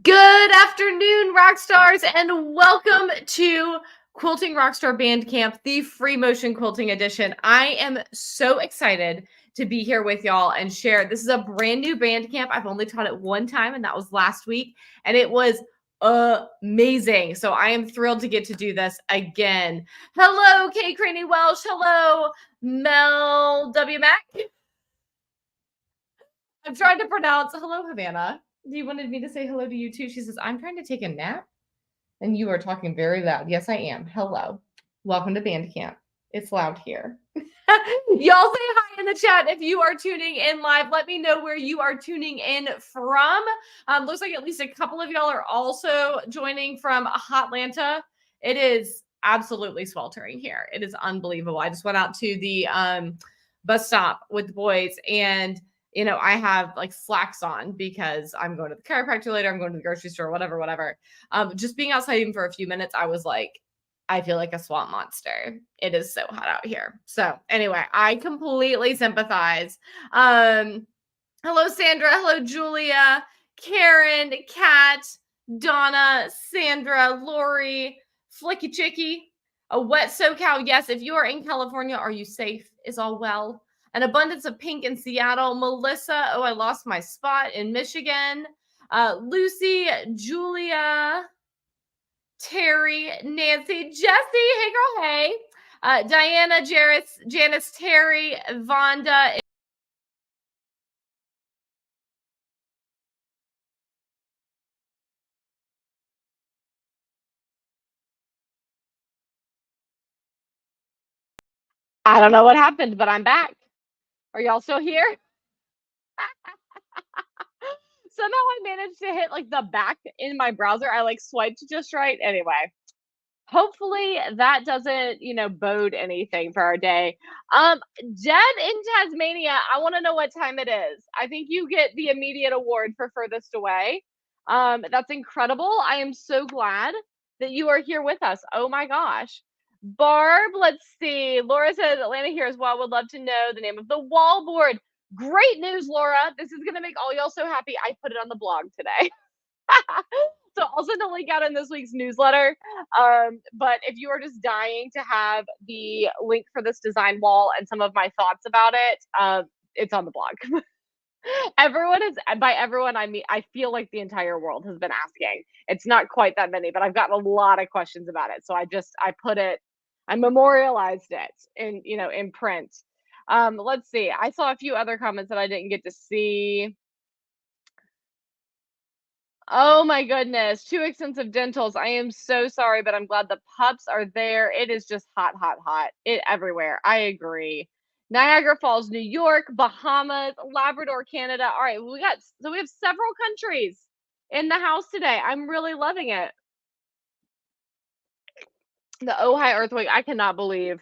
Good afternoon, rock stars, and welcome to Quilting Rockstar Bandcamp, the free motion quilting edition. I am so excited to be here with y'all and share. This is a brand new Bandcamp. I've only taught it one time, and that was last week, and it was amazing. So I am thrilled to get to do this again. Hello, Kay Craney Welsh. Hello, Mel W. Mac. I'm trying to pronounce. Hello, Havana. You wanted me to say hello to you too. She says, I'm trying to take a nap and you are talking very loud. Yes, I am. Hello. Welcome to Bandcamp. It's loud here. Y'all say hi in the chat if you are tuning in live. Let me know where you are tuning in from. Looks like at least a couple of y'all are also joining from Hotlanta. It is absolutely sweltering here. It is unbelievable. I just went out to the bus stop with the boys and I have like slacks on because I'm going to the chiropractor later. I'm going to the grocery store, whatever. Just being outside even for a few minutes, I was like, I feel like a swamp monster. It is so hot out here. So anyway, I completely sympathize. Hello, Sandra. Hello, Julia, Karen, Kat, Donna, Sandra, Lori, Flicky Chicky, a wet SoCal. Yes, if you are in California, are you safe? Is all well? An abundance of pink in Seattle. Melissa, oh, I lost my spot in Michigan. Lucy, Julia, Terry, Nancy, Jesse, hey girl, hey. Diana, Janice, Terry, Vonda. I don't know what happened, but I'm back. Are y'all still here? Somehow I managed to hit like the back in my browser. I like swiped just right. Anyway, hopefully that doesn't, bode anything for our day. Jen in Tasmania, I want to know what time it is. I think you get the immediate award for furthest away. That's incredible. I am so glad that you are here with us. Oh my gosh. Barb, let's see. Laura says Atlanta here as well. Would love to know the name of the wall board. Great news, Laura. This is going to make all y'all so happy. I put it on the blog today. So I'll send a link out in this week's newsletter. But if you are just dying to have the link for this design wall and some of my thoughts about it, it's on the blog. Everyone is, by everyone, I mean, I feel like the entire world has been asking. It's not quite that many, but I've gotten a lot of questions about it. So I memorialized it in print. Let's see. I saw a few other comments that I didn't get to see. Oh my goodness, too expensive dentals. I am so sorry, but I'm glad the pups are there. It is just hot, hot, hot. It everywhere. I agree. Niagara Falls, New York, Bahamas, Labrador, Canada. All right, we have several countries in the house today. I'm really loving it. The Ojai earthquake, I cannot believe.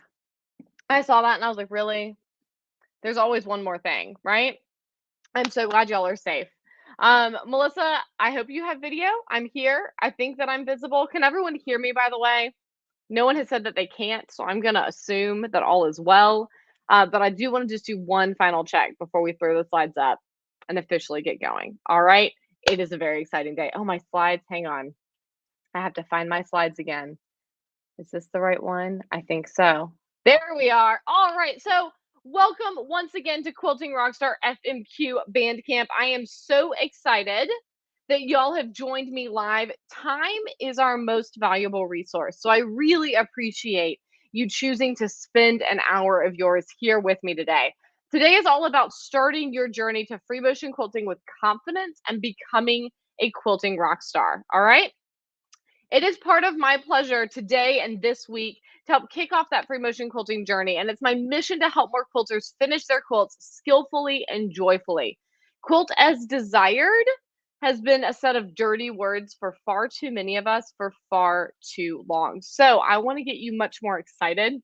I saw that and I was like, really? There's always one more thing, right? I'm so glad y'all are safe. Melissa, I hope you have video. I'm here. I think that I'm visible. Can everyone hear me, by the way? No one has said that they can't, so I'm going to assume that all is well. But I do want to just do one final check before we throw the slides up and officially get going. All right. It is a very exciting day. Oh, my slides. Hang on. I have to find my slides again. Is this the right one? I think so. There we are. All right. So welcome once again to Quilting Rockstar FMQ Bandcamp. I am so excited that y'all have joined me live. Time is our most valuable resource. So I really appreciate you choosing to spend an hour of yours here with me today. Today is all about starting your journey to free motion quilting with confidence and becoming a quilting rock star. All right. It is part of my pleasure today and this week to help kick off that free motion quilting journey. And it's my mission to help more quilters finish their quilts skillfully and joyfully. Quilt as desired has been a set of dirty words for far too many of us for far too long. So I want to get you much more excited.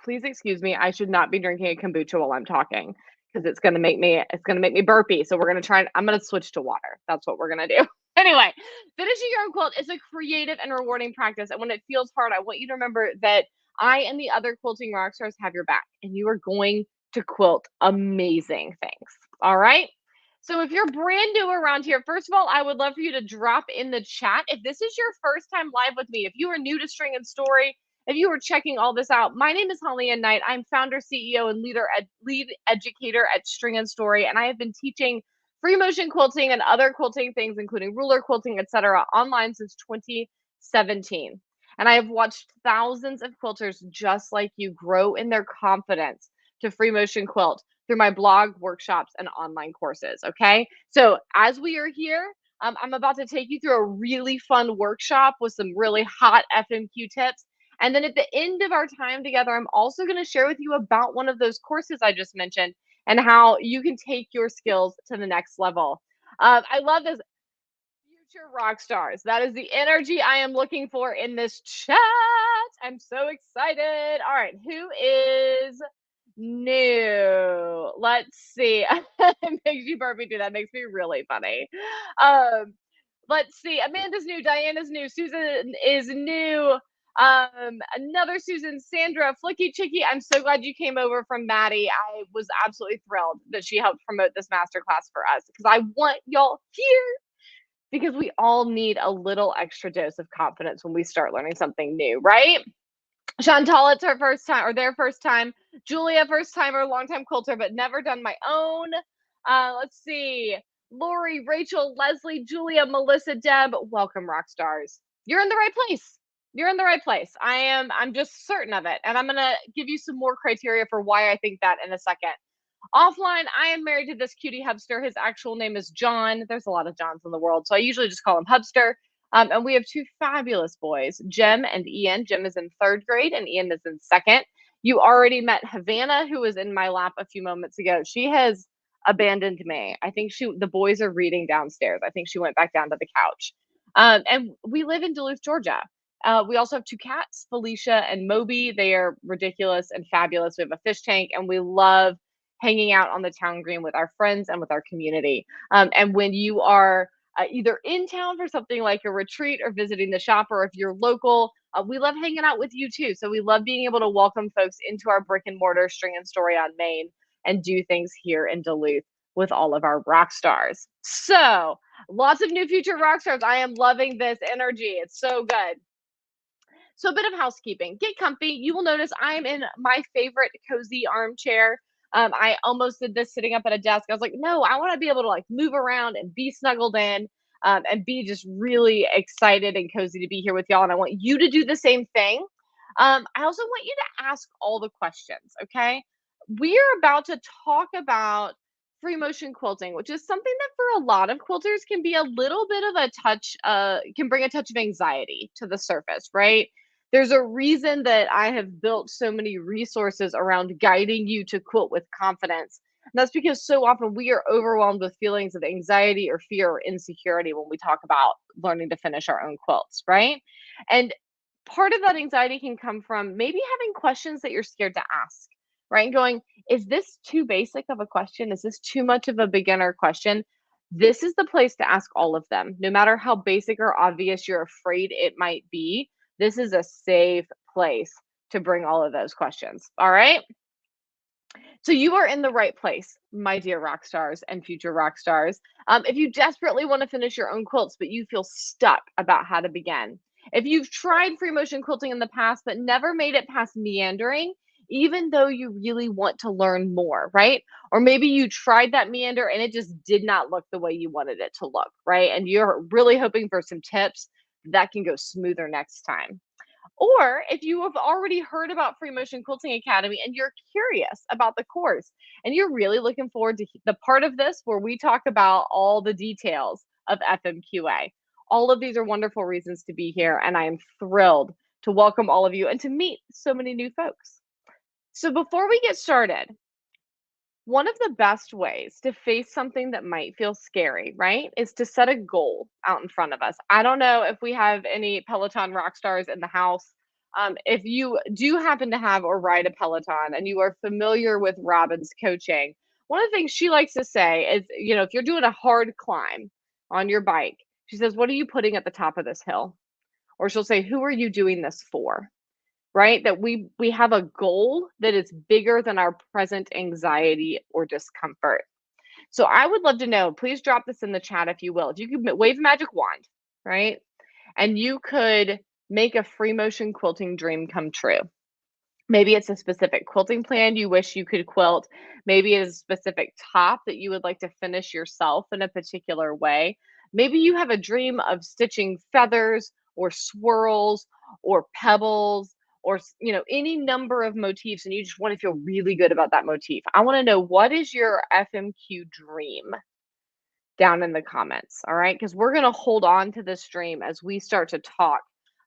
Please excuse me. I should not be drinking a kombucha while I'm talking because it's going to make me burpy. So I'm going to switch to water. That's what we're going to do. Anyway, finishing your own quilt is a creative and rewarding practice. And when it feels hard, I want you to remember that I and the other quilting rock stars have your back, and you are going to quilt amazing things. All right. So if you're brand new around here, first of all, I would love for you to drop in the chat. If this is your first time live with me, if you are new to String and Story, if you are checking all this out, my name is Holly Ann Knight. I'm founder, CEO, and lead educator at String and Story, and I have been teaching free motion quilting and other quilting things, including ruler quilting, etc., online since 2017. And I have watched thousands of quilters just like you grow in their confidence to free motion quilt through my blog, workshops, and online courses. Okay. So as we are here, I'm about to take you through a really fun workshop with some really hot FMQ tips. And then at the end of our time together, I'm also going to share with you about one of those courses I just mentioned and how you can take your skills to the next level. I love this. Future rock stars. That is the energy I am looking for in this chat. I'm so excited. All right, who is new? Let's see. It makes you burp me too. That makes me really funny. Um, let's see. Amanda's new. Diana's new. Susan is new. Another Susan, Sandra, Flicky Chicky. I'm so glad you came over from Maddie. I was absolutely thrilled that she helped promote this masterclass for us because I want y'all here because we all need a little extra dose of confidence when we start learning something new, right? Chantal, it's her first time or their first time. Julia, first timer, long time quilter, but never done my own. Let's see. Lori, Rachel, Leslie, Julia, Melissa, Deb, welcome, rock stars. You're in the right place. You're in the right place. I'm just certain of it. And I'm gonna give you some more criteria for why I think that in a second. Offline, I am married to this cutie hubster. His actual name is John. There's a lot of Johns in the world, so I usually just call him Hubster. And we have two fabulous boys, Jem and Ian. Jem is in third grade and Ian is in second. You already met Havana, who was in my lap a few moments ago. She has abandoned me. I think the boys are reading downstairs. I think she went back down to the couch. And we live in Duluth, Georgia. We also have two cats, Felicia and Moby. They are ridiculous and fabulous. We have a fish tank, and we love hanging out on the town green with our friends and with our community. And when you are either in town for something like a retreat or visiting the shop, or if you're local, we love hanging out with you too. So we love being able to welcome folks into our brick and mortar String and Story on Main and do things here in Duluth with all of our rock stars. So lots of new future rock stars. I am loving this energy. It's so good. So a bit of housekeeping. Get comfy. You will notice I'm in my favorite cozy armchair. I almost did this sitting up at a desk. I was like, no, I want to be able to like move around and be snuggled in, and be just really excited and cozy to be here with y'all. And I want you to do the same thing. I also want you to ask all the questions. Okay. We are about to talk about free motion quilting, which is something that for a lot of quilters can be a little bit of a touch, can bring a touch of anxiety to the surface, right? There's a reason that I have built so many resources around guiding you to quilt with confidence. And that's because so often we are overwhelmed with feelings of anxiety or fear or insecurity when we talk about learning to finish our own quilts, right? And part of that anxiety can come from maybe having questions that you're scared to ask, right? And going, is this too basic of a question? Is this too much of a beginner question? This is the place to ask all of them. No matter how basic or obvious you're afraid it might be, this is a safe place to bring all of those questions. All right. So you are in the right place, my dear rock stars and future rock stars. If you desperately want to finish your own quilts, but you feel stuck about how to begin, if you've tried free motion quilting in the past, but never made it past meandering, even though you really want to learn more, right? Or maybe you tried that meander and it just did not look the way you wanted it to look, right? And you're really hoping for some tips that can go smoother next time. Or if you have already heard about Free Motion Quilting Academy and you're curious about the course and you're really looking forward to the part of this where we talk about all the details of FMQA. All of these are wonderful reasons to be here, and I am thrilled to welcome all of you and to meet so many new folks. So before we get started, one of the best ways to face something that might feel scary, right, is to set a goal out in front of us. I don't know if we have any Peloton rock stars in the house. If you do happen to have or ride a Peloton and you are familiar with Robin's coaching, one of the things she likes to say is, if you're doing a hard climb on your bike, she says, what are you putting at the top of this hill? Or she'll say, who are you doing this for? Right? That we have a goal that is bigger than our present anxiety or discomfort. So I would love to know, please drop this in the chat if you will. If you could wave a magic wand, right? And you could make a free motion quilting dream come true. Maybe it's a specific quilting plan you wish you could quilt. Maybe it's a specific top that you would like to finish yourself in a particular way. Maybe you have a dream of stitching feathers or swirls or pebbles or any number of motifs and you just want to feel really good about that motif. I want to know, what is your FMQ dream? Down in the comments, all right? Because we're going to hold on to this dream as we start to talk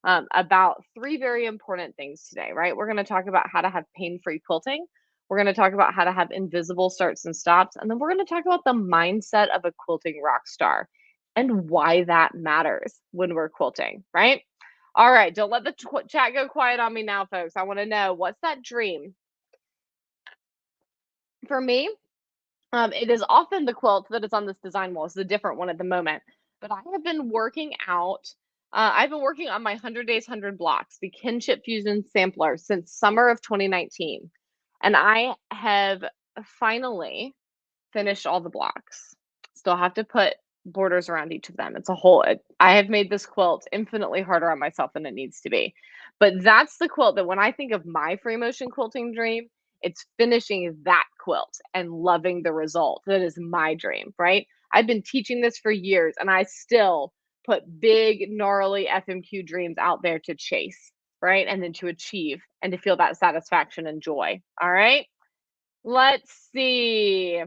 about three very important things today, right? We're going to talk about how to have pain-free quilting. We're going to talk about how to have invisible starts and stops. And then we're going to talk about the mindset of a quilting rock star and why that matters when we're quilting, right? All right, don't let the chat go quiet on me now, folks. I want to know, what's that dream? For me, it is often the quilt that is on this design wall. It's a different one at the moment. But I have been working out. I've been working on my 100 Days, 100 Blocks, the Kinship Fusion Sampler, since summer of 2019. And I have finally finished all the blocks. Still have to put borders around each of them. It's a whole, I have made this quilt infinitely harder on myself than it needs to be. But that's the quilt that when I think of my free motion quilting dream, it's finishing that quilt and loving the result. That is my dream, right? I've been teaching this for years and I still put big, gnarly FMQ dreams out there to chase, right? And then to achieve and to feel that satisfaction and joy. All right. Let's see.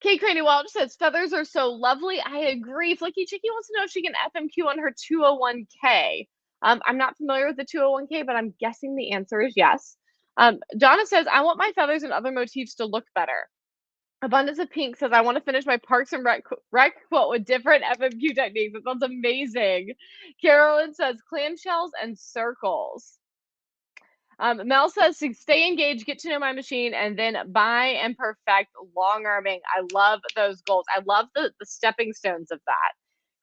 Kate Craney Welch says, feathers are so lovely. I agree. Flicky Chicky wants to know if she can FMQ on her 201k. I'm not familiar with the 201k, but I'm guessing the answer is yes. Donna says, I want my feathers and other motifs to look better. Abundance of Pink says, I want to finish my Parks and Rec quilt with different FMQ techniques. That sounds amazing. Carolyn says, clamshells and circles. Mel says to stay engaged, get to know my machine, and then buy and perfect long arming. I love those goals. I love the stepping stones of that.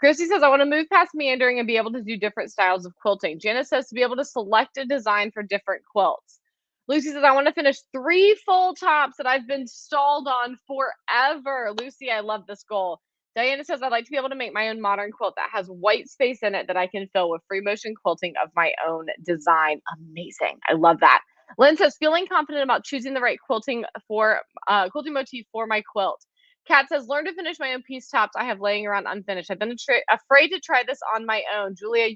Christy says, I want to move past meandering and be able to do different styles of quilting. Janice says to be able to select a design for different quilts. Lucy says, I want to finish 3 full tops that I've been stalled on forever. Lucy, I love this goal. Diana says, I'd like to be able to make my own modern quilt that has white space in it that I can fill with free motion quilting of my own design. Amazing. I love that. Lynn says, feeling confident about choosing the right quilting motif for my quilt. Kat says, learn to finish my own piece tops I have laying around unfinished. I've been afraid to try this on my own. Julia,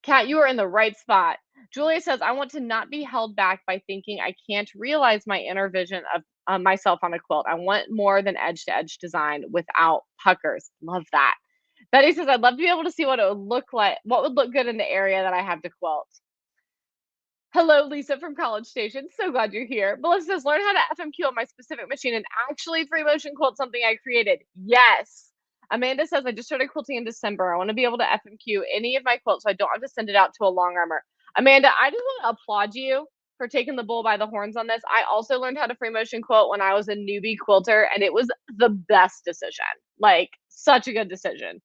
Kat, you are in the right spot. Julia says, I want to not be held back by thinking I can't realize my inner vision of myself on a quilt. I want more than edge to edge design without puckers. Love that. Betty says, I'd love to be able to see what it would look like, what would look good in the area that I have to quilt. Hello, Lisa from College Station. So glad you're here. Melissa says, learn how to FMQ on my specific machine and actually free motion quilt something I created. Yes. Amanda says, I just started quilting in December. I want to be able to FMQ any of my quilts so I don't have to send it out to a long armor. Amanda, I just want to applaud you for taking the bull by the horns on this. I also learned how to free motion quilt when I was a newbie quilter, and it was the best decision. Like, such a good decision.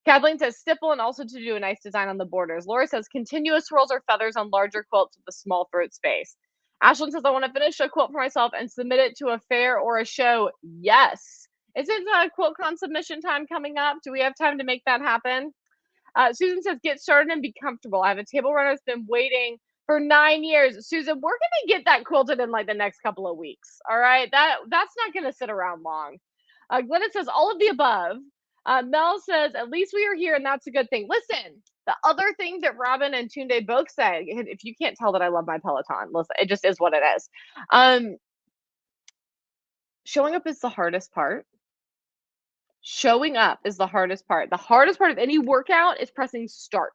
Kathleen says, stipple and also to do a nice design on the borders. Laura says, continuous swirls or feathers on larger quilts with a small throat space. Ashlyn says, I want to finish a quilt for myself and submit it to a fair or a show. Yes. Isn't QuiltCon submission time coming up? Do we have time to make that happen? Susan says, get started and be comfortable. I have a table runner that's been waiting for 9 years. Susan, we're going to get that quilted in like the next couple of weeks. All right. That's not going to sit around long. Glenna says, all of the above. Mel says, at least we are here, and that's a good thing. Listen, the other thing that Robin and Tunde both say, if you can't tell that I love my Peloton, listen, it just is what it is. Showing up is the hardest part. Showing up is the hardest part. The hardest part of any workout is pressing start,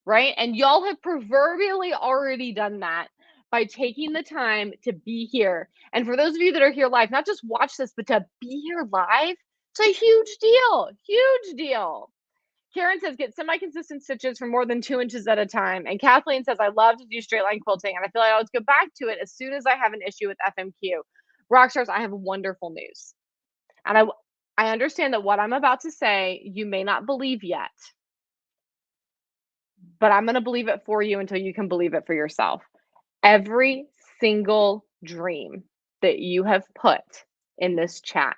right? And y'all have proverbially already done that by taking the time to be here. And for those of you that are here live, not just watch this, but to be here live, it's a huge deal, huge deal. Karen says, get semi-consistent stitches for more than 2 inches at a time. And Kathleen says, I love to do straight line quilting, and I feel like I always go back to it as soon as I have an issue with FMQ. Rockstars, I have wonderful news. And I understand that what I'm about to say, you may not believe yet, but I'm going to believe it for you until you can believe it for yourself. Every single dream that you have put in this chat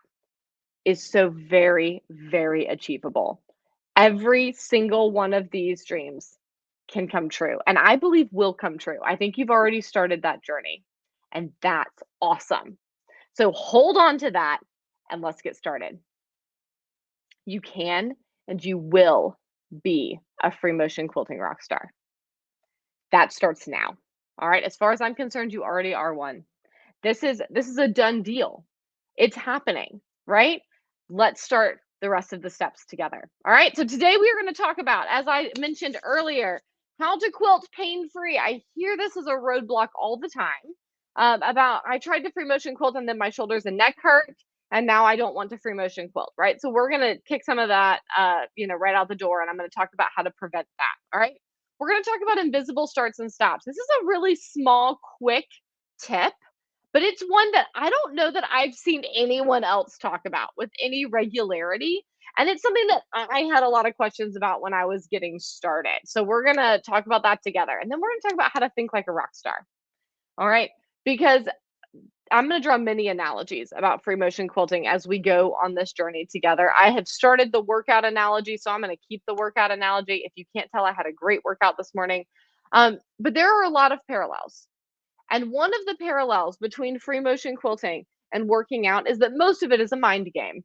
is so very, very achievable. Every single one of these dreams can come true, and I believe will come true. I think you've already started that journey, and that's awesome. So hold on to that and let's get started. You can and you will be a free motion quilting rock star. That starts now. All right. As far as I'm concerned, you already are one. This is a done deal. It's happening, right? Let's start the rest of the steps together. All right. So today we are going to talk about, as I mentioned earlier, how to quilt pain-free. I hear this as a roadblock all the time. About I tried to free motion quilt and then my shoulders and neck hurt, and now I don't want to free motion quilt, right? So we're gonna kick some of that, right out the door, and I'm gonna talk about how to prevent that. All right. We're gonna talk about invisible starts and stops. This is a really small, quick tip, but it's one that I don't know that I've seen anyone else talk about with any regularity. And it's something that I had a lot of questions about when I was getting started. So we're going to talk about that together. And then we're going to talk about how to think like a rock star. All right. Because I'm going to draw many analogies about free motion quilting as we go on this journey together. I have started the workout analogy, so I'm going to keep the workout analogy. If you can't tell, I had a great workout this morning. But there are a lot of parallels. And one of the parallels between free motion quilting and working out is that most of it is a mind game.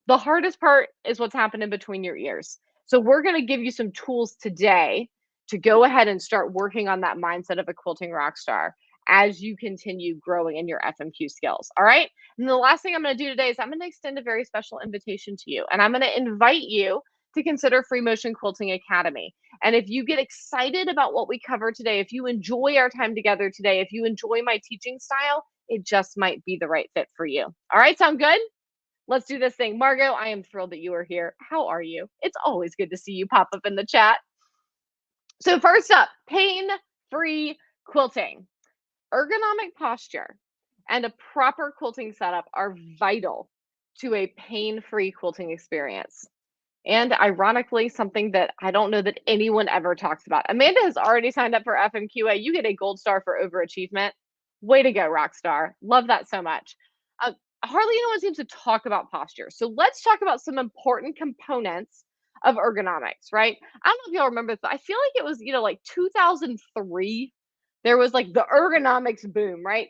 The hardest part is what's happening between your ears. So we're going to give you some tools today to go ahead and start working on that mindset of a quilting rock star as you continue growing in your FMQ skills. All right. And the last thing I'm going to do today is I'm going to extend a very special invitation to you. And I'm going to invite you to consider Free Motion Quilting Academy. And if you get excited about what we cover today, if you enjoy our time together today, if you enjoy my teaching style, it just might be the right fit for you. All right. Sound good? Let's do this thing. Margot, I am thrilled that you are here. How are you? It's always good to see you pop up in the chat. So first up, pain-free quilting. Ergonomic posture and a proper quilting setup are vital to a pain-free quilting experience. And ironically, something that I don't know that anyone ever talks about. Amanda has already signed up for FMQA. You get a gold star for overachievement. Way to go, rock star. Love that so much. Hardly anyone seems to talk about posture. So let's talk about some important components of ergonomics, right? I don't know if y'all remember this, but I feel like it was, like 2003. There was like the ergonomics boom, right?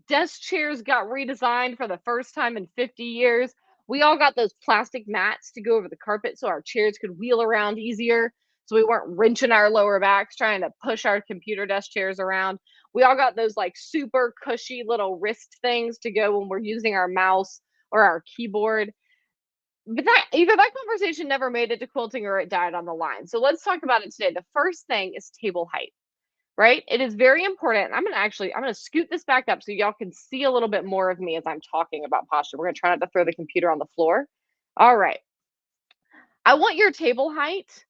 Desk chairs got redesigned for the first time in 50 years. We all got those plastic mats to go over the carpet so our chairs could wheel around easier. So we weren't wrenching our lower backs trying to push our computer desk chairs around. We all got those like super cushy little wrist things to go when we're using our mouse or our keyboard. But that either that conversation never made it to quilting or it died on the line. So let's talk about it today. The first thing is table height, right? It is very important. I'm gonna scoot this back up so y'all can see a little bit more of me as I'm talking about posture. We're gonna try not to throw the computer on the floor. All right. I want your table height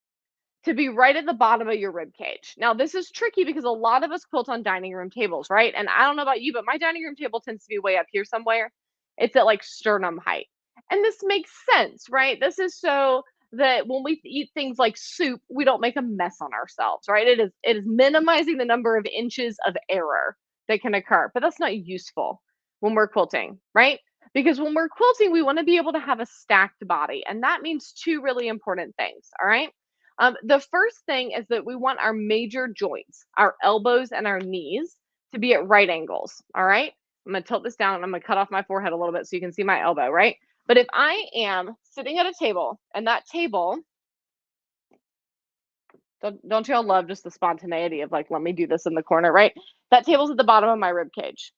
to be right at the bottom of your rib cage. Now, this is tricky because a lot of us quilt on dining room tables, right? And I don't know about you, but my dining room table tends to be way up here somewhere. It's at like sternum height. And this makes sense, right? This is so that when we eat things like soup, we don't make a mess on ourselves, right? It is minimizing the number of inches of error that can occur, but that's not useful when we're quilting, right? Because when we're quilting, we want to be able to have a stacked body, and that means two really important things, all right? The first thing is that we want our major joints, our elbows and our knees, to be at right angles. All right. I'm going to tilt this down and I'm going to cut off my forehead a little bit so you can see my elbow, right? But if I am sitting at a table and that table, don't y'all love just the spontaneity of like, let me do this in the corner, right? That table's at the bottom of my rib cage.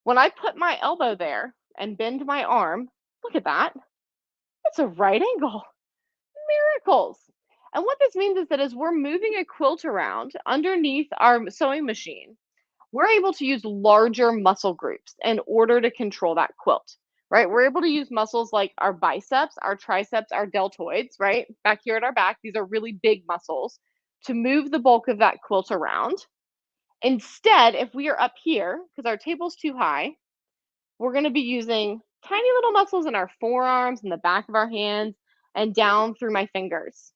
When I put my elbow there and bend my arm, look at that. It's a right angle. Miracles. And what this means is that as we're moving a quilt around underneath our sewing machine, we're able to use larger muscle groups in order to control that quilt, right? We're able to use muscles like our biceps, our triceps, our deltoids, right? Back here at our back, these are really big muscles to move the bulk of that quilt around. Instead, if we are up here, because our table's too high, we're going to be using tiny little muscles in our forearms and the back of our hands and down through my fingers,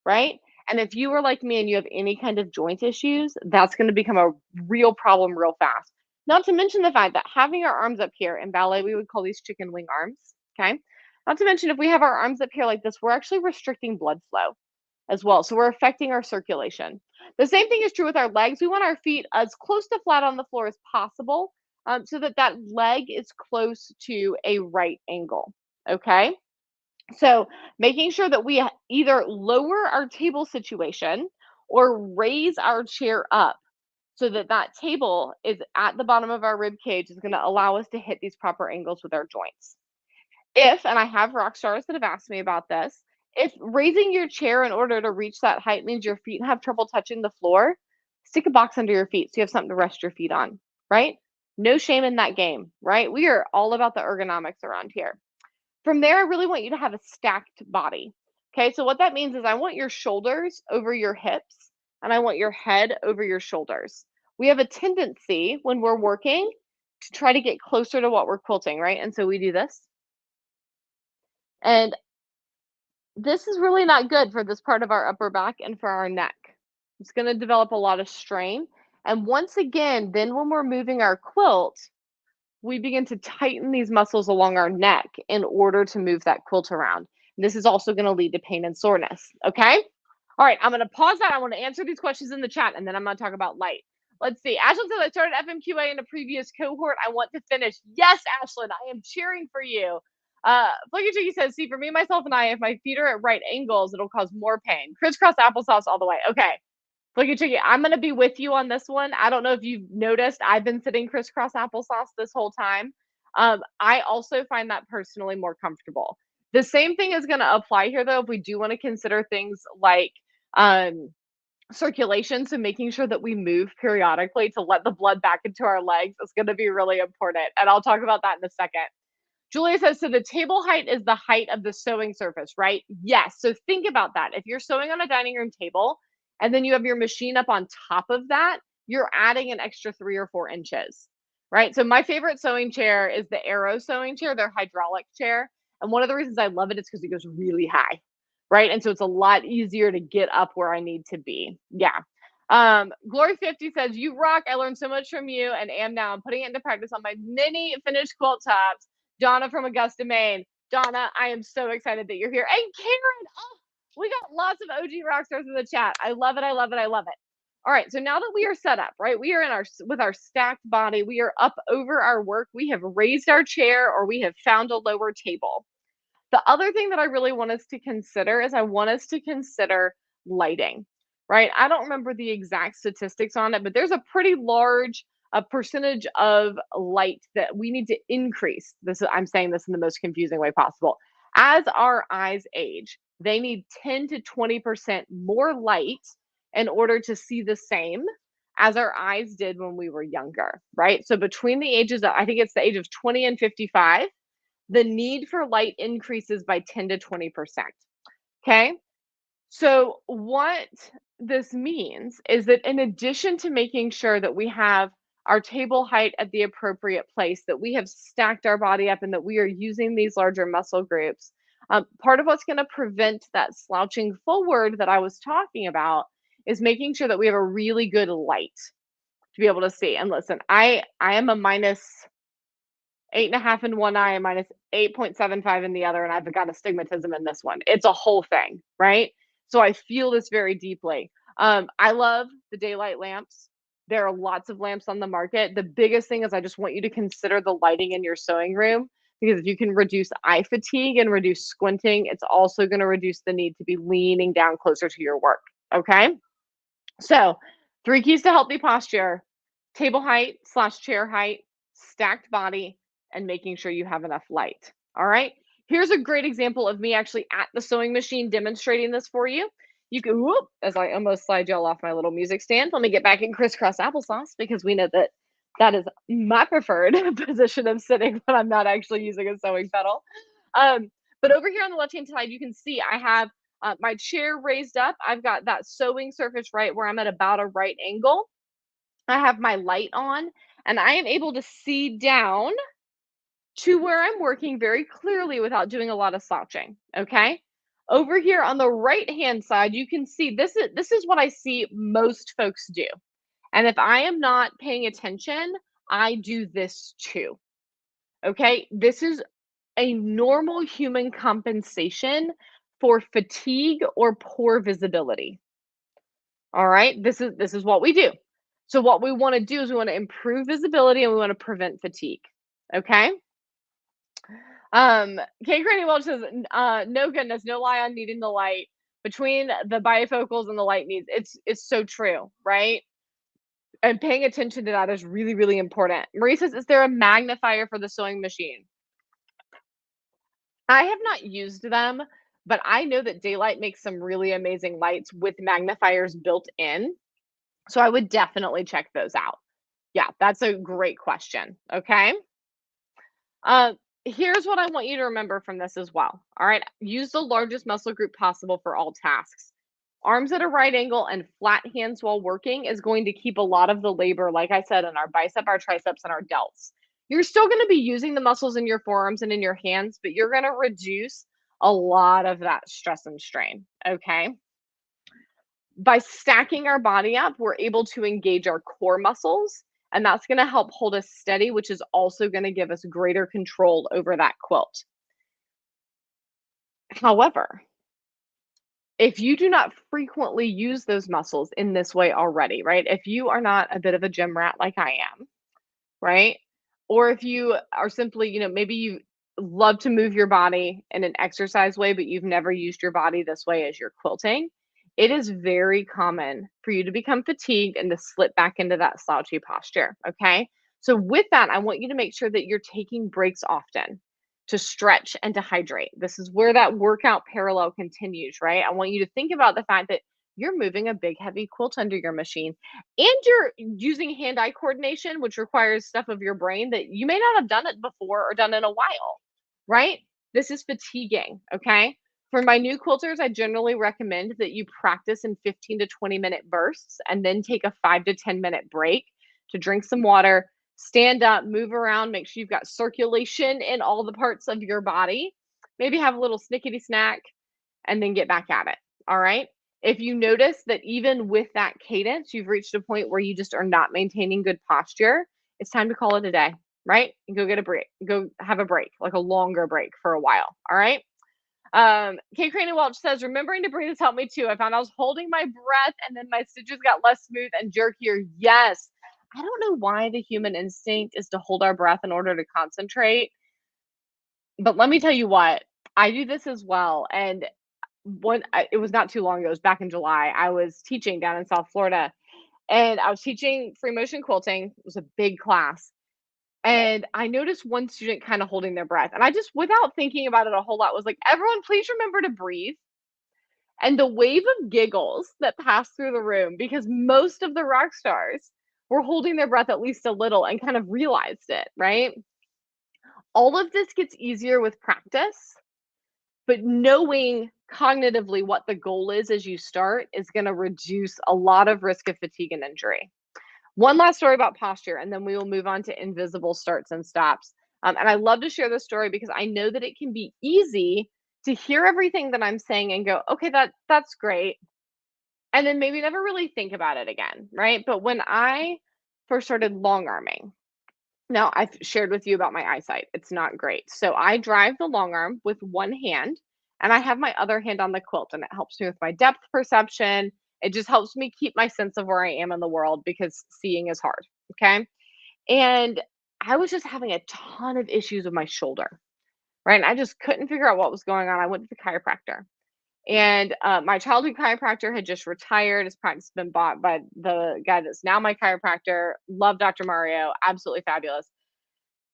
right? And if you are like me and you have any kind of joint issues, that's going to become a real problem real fast. Not to mention the fact that having our arms up here, in ballet, we would call these chicken wing arms, okay? Not to mention if we have our arms up here like this, we're actually restricting blood flow as well. So we're affecting our circulation. The same thing is true with our legs. We want our feet as close to flat on the floor as possible, so that that leg is close to a right angle, okay? So making sure that we either lower our table situation or raise our chair up so that that table is at the bottom of our rib cage is going to allow us to hit these proper angles with our joints. If, and I have rock stars that have asked me about this, if raising your chair in order to reach that height means your feet have trouble touching the floor, stick a box under your feet so you have something to rest your feet on, right? No shame in that game, right? We are all about the ergonomics around here. From there, I really want you to have a stacked body. Okay, so what that means is I want your shoulders over your hips and I want your head over your shoulders. We have a tendency when we're working to try to get closer to what we're quilting, right? And so we do this. And this is really not good for this part of our upper back and for our neck. It's going to develop a lot of strain. And once again, then when we're moving our quilt, we begin to tighten these muscles along our neck in order to move that quilt around. This is also going to lead to pain and soreness. Okay. All right. I'm going to pause that. I want to answer these questions in the chat and then I'm going to talk about light. Let's see. Ashlyn says I started FMQA in a previous cohort. I want to finish. Yes, Ashlyn, I am cheering for you. Flicky Chicky says, see, for me, myself, and I, if my feet are at right angles, it'll cause more pain. Crisscross applesauce all the way. Okay. Flicky Chicky, I'm going to be with you on this one. I don't know if you've noticed, I've been sitting crisscross applesauce this whole time. I also find that personally more comfortable. The same thing is going to apply here, though, if we do want to consider things like circulation. So making sure that we move periodically to let the blood back into our legs is going to be really important. And I'll talk about that in a second. Julia says, so the table height is the height of the sewing surface, right? Yes. So think about that. If you're sewing on a dining room table and then you have your machine up on top of that, you're adding an extra 3 or 4 inches, right? So my favorite sewing chair is the Arrow sewing chair, their hydraulic chair. And one of the reasons I love it is because it goes really high, right? And so it's a lot easier to get up where I need to be. Yeah. Glory 50 says, you rock. I learned so much from you and am now putting it into practice on my mini finished quilt tops. Donna from Augusta, Maine. Donna, I am so excited that you're here. And Karen, oh, we got lots of OG rock stars in the chat. I love it. I love it. I love it. All right. So now that we are set up, right? We are in our with our stacked body. We are up over our work. We have raised our chair or we have found a lower table. The other thing that I really want us to consider is I want us to consider lighting, right? I don't remember the exact statistics on it, but there's a pretty large percentage of light that we need to increase. I'm saying this in the most confusing way possible. As our eyes age, they need 10 to 20% more light in order to see the same as our eyes did when we were younger, right? So between the ages of, I think it's the age of 20 and 55, the need for light increases by 10 to 20%. Okay. So what this means is that in addition to making sure that we have our table height at the appropriate place, that we have stacked our body up and that we are using these larger muscle groups, part of what's going to prevent that slouching forward that I was talking about is making sure that we have a really good light to be able to see. And listen, I am a minus 8.5 in one eye and minus 8.75 in the other, and I've got astigmatism in this one. It's a whole thing, right? So I feel this very deeply. I love the daylight lamps. There are lots of lamps on the market. The biggest thing is I just want you to consider the lighting in your sewing room, because if you can reduce eye fatigue and reduce squinting, it's also going to reduce the need to be leaning down closer to your work. Okay. So 3 keys to healthy posture: table height / chair height, stacked body, and making sure you have enough light. All right. Here's a great example of me actually at the sewing machine demonstrating this for you. You can, whoop, as I almost slide y'all off my little music stand. Let me get back in crisscross applesauce because we know that that is my preferred position of sitting when I'm not actually using a sewing pedal. But over here on the left-hand side, you can see I have my chair raised up. I've got that sewing surface right where I'm at about a right angle. I have my light on and I am able to see down to where I'm working very clearly without doing a lot of slouching. Okay. Over here on the right hand side, you can see this is what I see most folks do. And if I am not paying attention, I do this too. Okay? This is a normal human compensation for fatigue or poor visibility. All right? This is what we do. So what we want to do is we want to improve visibility and we want to prevent fatigue. Okay? Kate Granny Welch says, no goodness, no lie on needing the light. Between the bifocals and the light needs, it's so true, right? And paying attention to that is really, really important. Marie says, is there a magnifier for the sewing machine? I have not used them, but I know that Daylight makes some really amazing lights with magnifiers built in. So I would definitely check those out. Yeah, that's a great question. Okay. Uh, Here's what I want you to remember from this as well. All right. Use the largest muscle group possible for all tasks. Arms at a right angle and flat hands while working is going to keep a lot of the labor, like I said, in our bicep, our triceps, and our delts. You're still going to be using the muscles in your forearms and in your hands, but you're going to reduce a lot of that stress and strain. Okay. By stacking our body up, we're able to engage our core muscles, and that's going to help hold us steady, which is also going to give us greater control over that quilt. However, if you do not frequently use those muscles in this way already, right? If you are not a bit of a gym rat like I am, right? Or if you are simply, maybe you love to move your body in an exercise way, but you've never used your body this way as you're quilting, it is very common for you to become fatigued and to slip back into that slouchy posture. Okay. So, with that, I want you to make sure that you're taking breaks often to stretch and to hydrate. This is where that workout parallel continues, right? I want you to think about the fact that you're moving a big, heavy quilt under your machine and you're using hand-eye coordination, which requires stuff of your brain that you may not have done it before or done in a while, right? This is fatiguing, okay? For my new quilters, I generally recommend that you practice in 15 to 20-minute bursts and then take a 5 to 10-minute break to drink some water, stand up, move around, make sure you've got circulation in all the parts of your body. Maybe have a little snickety snack and then get back at it. All right. If you notice that even with that cadence, you've reached a point where you just are not maintaining good posture, it's time to call it a day, right? And go get a break, go have a break, like a longer break for a while. All right. Kate Crane Welch says, remembering to breathe has helped me too. I found I was holding my breath and then my stitches got less smooth and jerkier. Yes. I don't know why the human instinct is to hold our breath in order to concentrate. But let me tell you what, I do this as well. And it was not too long ago, it was back in July. I was teaching down in South Florida and I was teaching free motion quilting. It was a big class. And I noticed one student kind of holding their breath. And I just, without thinking about it a whole lot, was like, everyone, please remember to breathe. And the wave of giggles that passed through the room because most of the rock stars were holding their breath at least a little and kind of realized it, right? All of this gets easier with practice, but knowing cognitively what the goal is as you start is going to reduce a lot of risk of fatigue and injury. One last story about posture, and then we will move on to invisible starts and stops. And I love to share this story because I know that it can be easy to hear everything that I'm saying and go, okay, that's great. And then maybe never really think about it again, right? But when I first started long arming, now I've shared with you about my eyesight. It's not great. So I drive the long arm with one hand and I have my other hand on the quilt and it helps me with my depth perception. It just helps me keep my sense of where I am in the world because seeing is hard. Okay. And I was just having a ton of issues with my shoulder, right? And I just couldn't figure out what was going on. I went to the chiropractor. And my childhood chiropractor had just retired. His practice had been bought by the guy that's now my chiropractor. Love Dr. Mario, absolutely fabulous.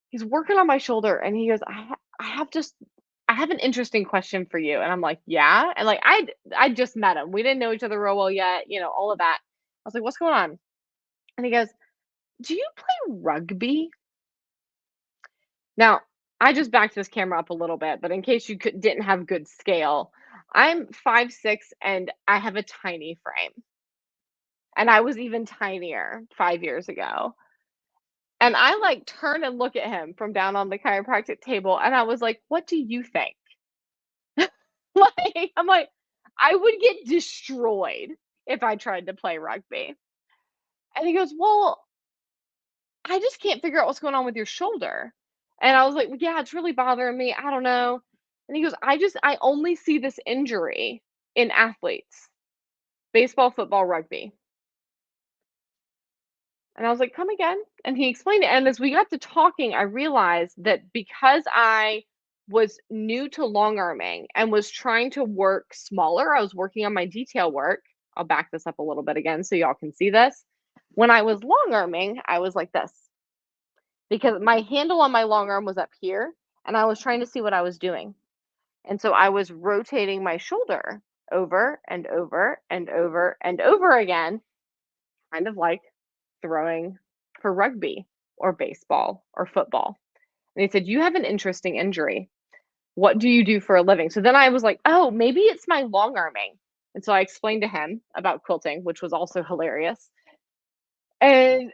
He's working on my shoulder, and he goes, I have an interesting question for you." And I'm like, "Yeah." And like I just met him. We didn't know each other real well yet, all of that. I was like, "What's going on?" And he goes, "Do you play rugby?" Now, I just backed this camera up a little bit, but in case you didn't have good scale, I'm 5'6" and I have a tiny frame. And I was even tinier 5 years ago. And I like turn and look at him from down on the chiropractic table and I was like, "What do you think?" I'm like, I would get destroyed if I tried to play rugby. And he goes, "Well, I just can't figure out what's going on with your shoulder. And I was like, yeah, it's really bothering me. I don't know. And he goes, I only see this injury in athletes, baseball, football, rugby. And I was like, come again? And he explained it. And as we got to talking, I realized that because I was new to long arming and was trying to work smaller, I was working on my detail work. I'll back this up a little bit again so y'all can see this. When I was long arming, I was like this because my handle on my long arm was up here and I was trying to see what I was doing. And so I was rotating my shoulder over and over and over and over again, kind of like throwing for rugby or baseball or football. And he said, you have an interesting injury. What do you do for a living? So then I was like, oh, maybe it's my long arming. And so I explained to him about quilting, which was also hilarious. And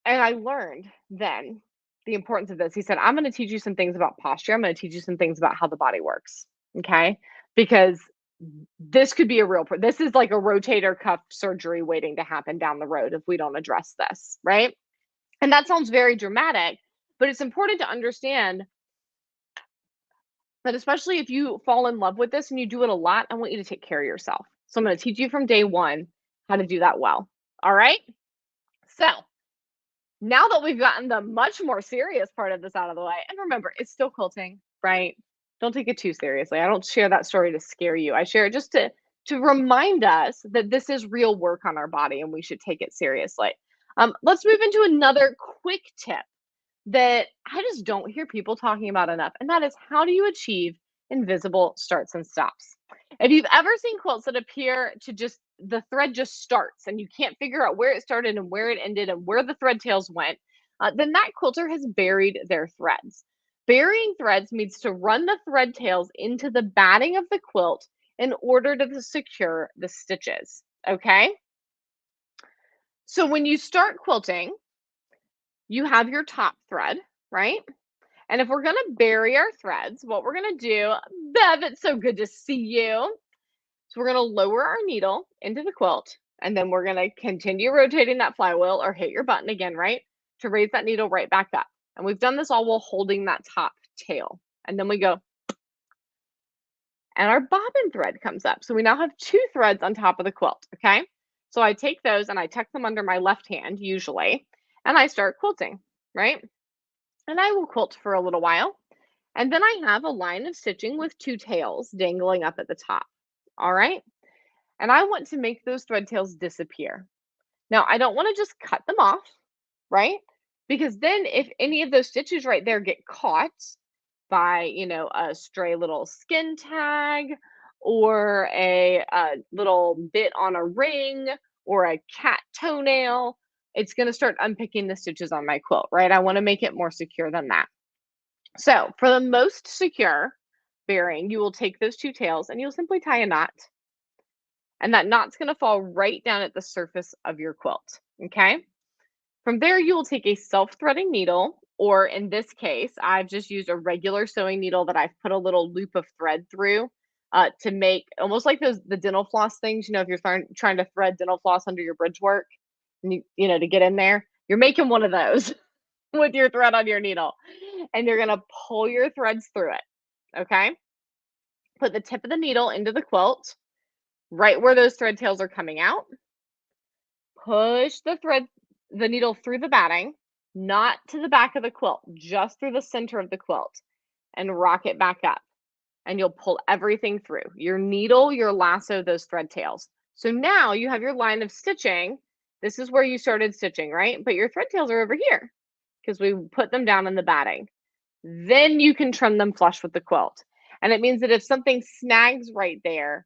I learned then the importance of this. He said, I'm going to teach you some things about posture. I'm going to teach you some things about how the body works. Okay. Because this could be a real, this is like a rotator cuff surgery waiting to happen down the road if we don't address this. Right. And that sounds very dramatic, but it's important to understand that, especially if you fall in love with this and you do it a lot, I want you to take care of yourself. So I'm going to teach you from day one how to do that well. All right. So now that we've gotten the much more serious part of this out of the way, and remember, it's still quilting, right? Don't take it too seriously. I don't share that story to scare you. I share it just to remind us that this is real work on our body and we should take it seriously. Let's move into another quick tip that I just don't hear people talking about enough, and that is, how do you achieve invisible starts and stops? If you've ever seen quilts that appear to just, the thread just starts and you can't figure out where it started and where it ended and where the thread tails went, then that quilter has buried their threads. Burying threads means to run the thread tails into the batting of the quilt in order to secure the stitches. Okay? So when you start quilting, you have your top thread, right? And if we're going to bury our threads, what we're going to do, Bev, it's so good to see you. So we're going to lower our needle into the quilt, and then we're going to continue rotating that flywheel or hit your button again, right? To raise that needle right back up. And we've done this all while holding that top tail. And then we go, and our bobbin thread comes up. So we now have 2 threads on top of the quilt, okay? So I take those and I tuck them under my left hand usually, and I start quilting, right? And I will quilt for a little while. And then I have a line of stitching with 2 tails dangling up at the top. All right. And I want to make those thread tails disappear. Now, I don't want to just cut them off, right? Because then if any of those stitches right there get caught by, a stray little skin tag or a little bit on a ring or a cat toenail, it's going to start unpicking the stitches on my quilt, right? I want to make it more secure than that. So for the most secure bearing, you will take those 2 tails and you'll simply tie a knot. And that knot's going to fall right down at the surface of your quilt. Okay. From there, you will take a self-threading needle, or in this case, I've just used a regular sewing needle that I've put a little loop of thread through to make almost like the dental floss things. If you're trying to thread dental floss under your bridge work, and to get in there, you're making one of those with your thread on your needle, and you're gonna pull your threads through it. Okay. Put the tip of the needle into the quilt, right where those thread tails are coming out. Push the needle through the batting, not to the back of the quilt, just through the center of the quilt, and rock it back up. And you'll pull everything through your needle, your lasso, those thread tails. So now you have your line of stitching. This is where you started stitching, right? But your thread tails are over here because we put them down in the batting. Then you can trim them flush with the quilt. And it means that if something snags right there,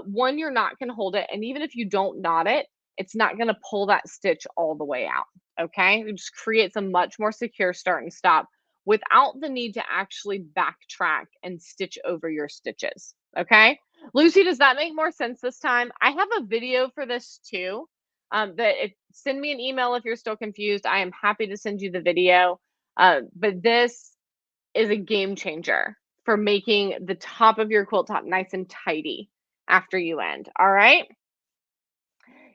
one, your knot can hold it. And even if you don't knot it, it's not going to pull that stitch all the way out. Okay. It just creates a much more secure start and stop without the need to actually backtrack and stitch over your stitches. Okay. Lucy, does that make more sense this time? I have a video for this too. Send me an email if you're still confused. I am happy to send you the video. But this is a game changer for making the top of your quilt top nice and tidy after you end. All right.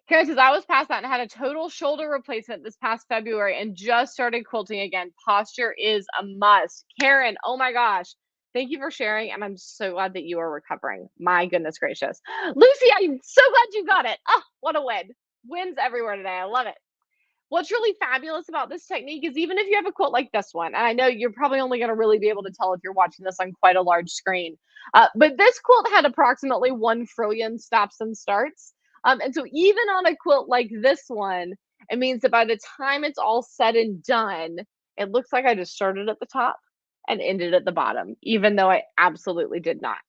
Karen says, I was past that and had a total shoulder replacement this past February and just started quilting again. Posture is a must. Karen, oh my gosh. Thank you for sharing. And I'm so glad that you are recovering. My goodness gracious. Lucy, I'm so glad you got it. Oh, what a win. Wins everywhere today. I love it. What's really fabulous about this technique is even if you have a quilt like this one, and I know you're probably only going to really be able to tell if you're watching this on quite a large screen, but this quilt had approximately 1 trillion stops and starts. And so even on a quilt like this one, it means that by the time it's all said and done, it looks like I just started at the top and ended at the bottom, even though I absolutely did not.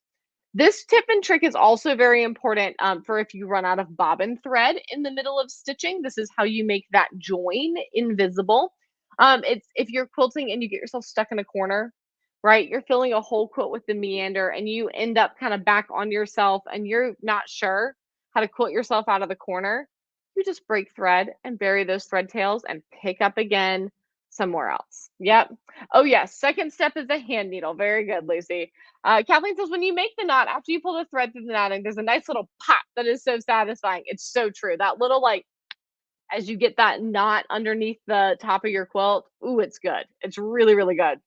This tip and trick is also very important for if you run out of bobbin thread in the middle of stitching. This is how you make that join invisible. It's if you're quilting and you get yourself stuck in a corner, right? You're filling a whole quilt with the meander and you end up kind of back on yourself and you're not sure how to quilt yourself out of the corner. You just break thread and bury those thread tails and pick up again somewhere else. Yep. Oh, yes. Second step is a hand needle. Very good, Lucy. Kathleen says, when you make the knot, after you pull the thread through the knotting, there's a nice little pop that is so satisfying. It's so true. That little, like, as you get that knot underneath the top of your quilt, ooh, it's good. It's really, really good.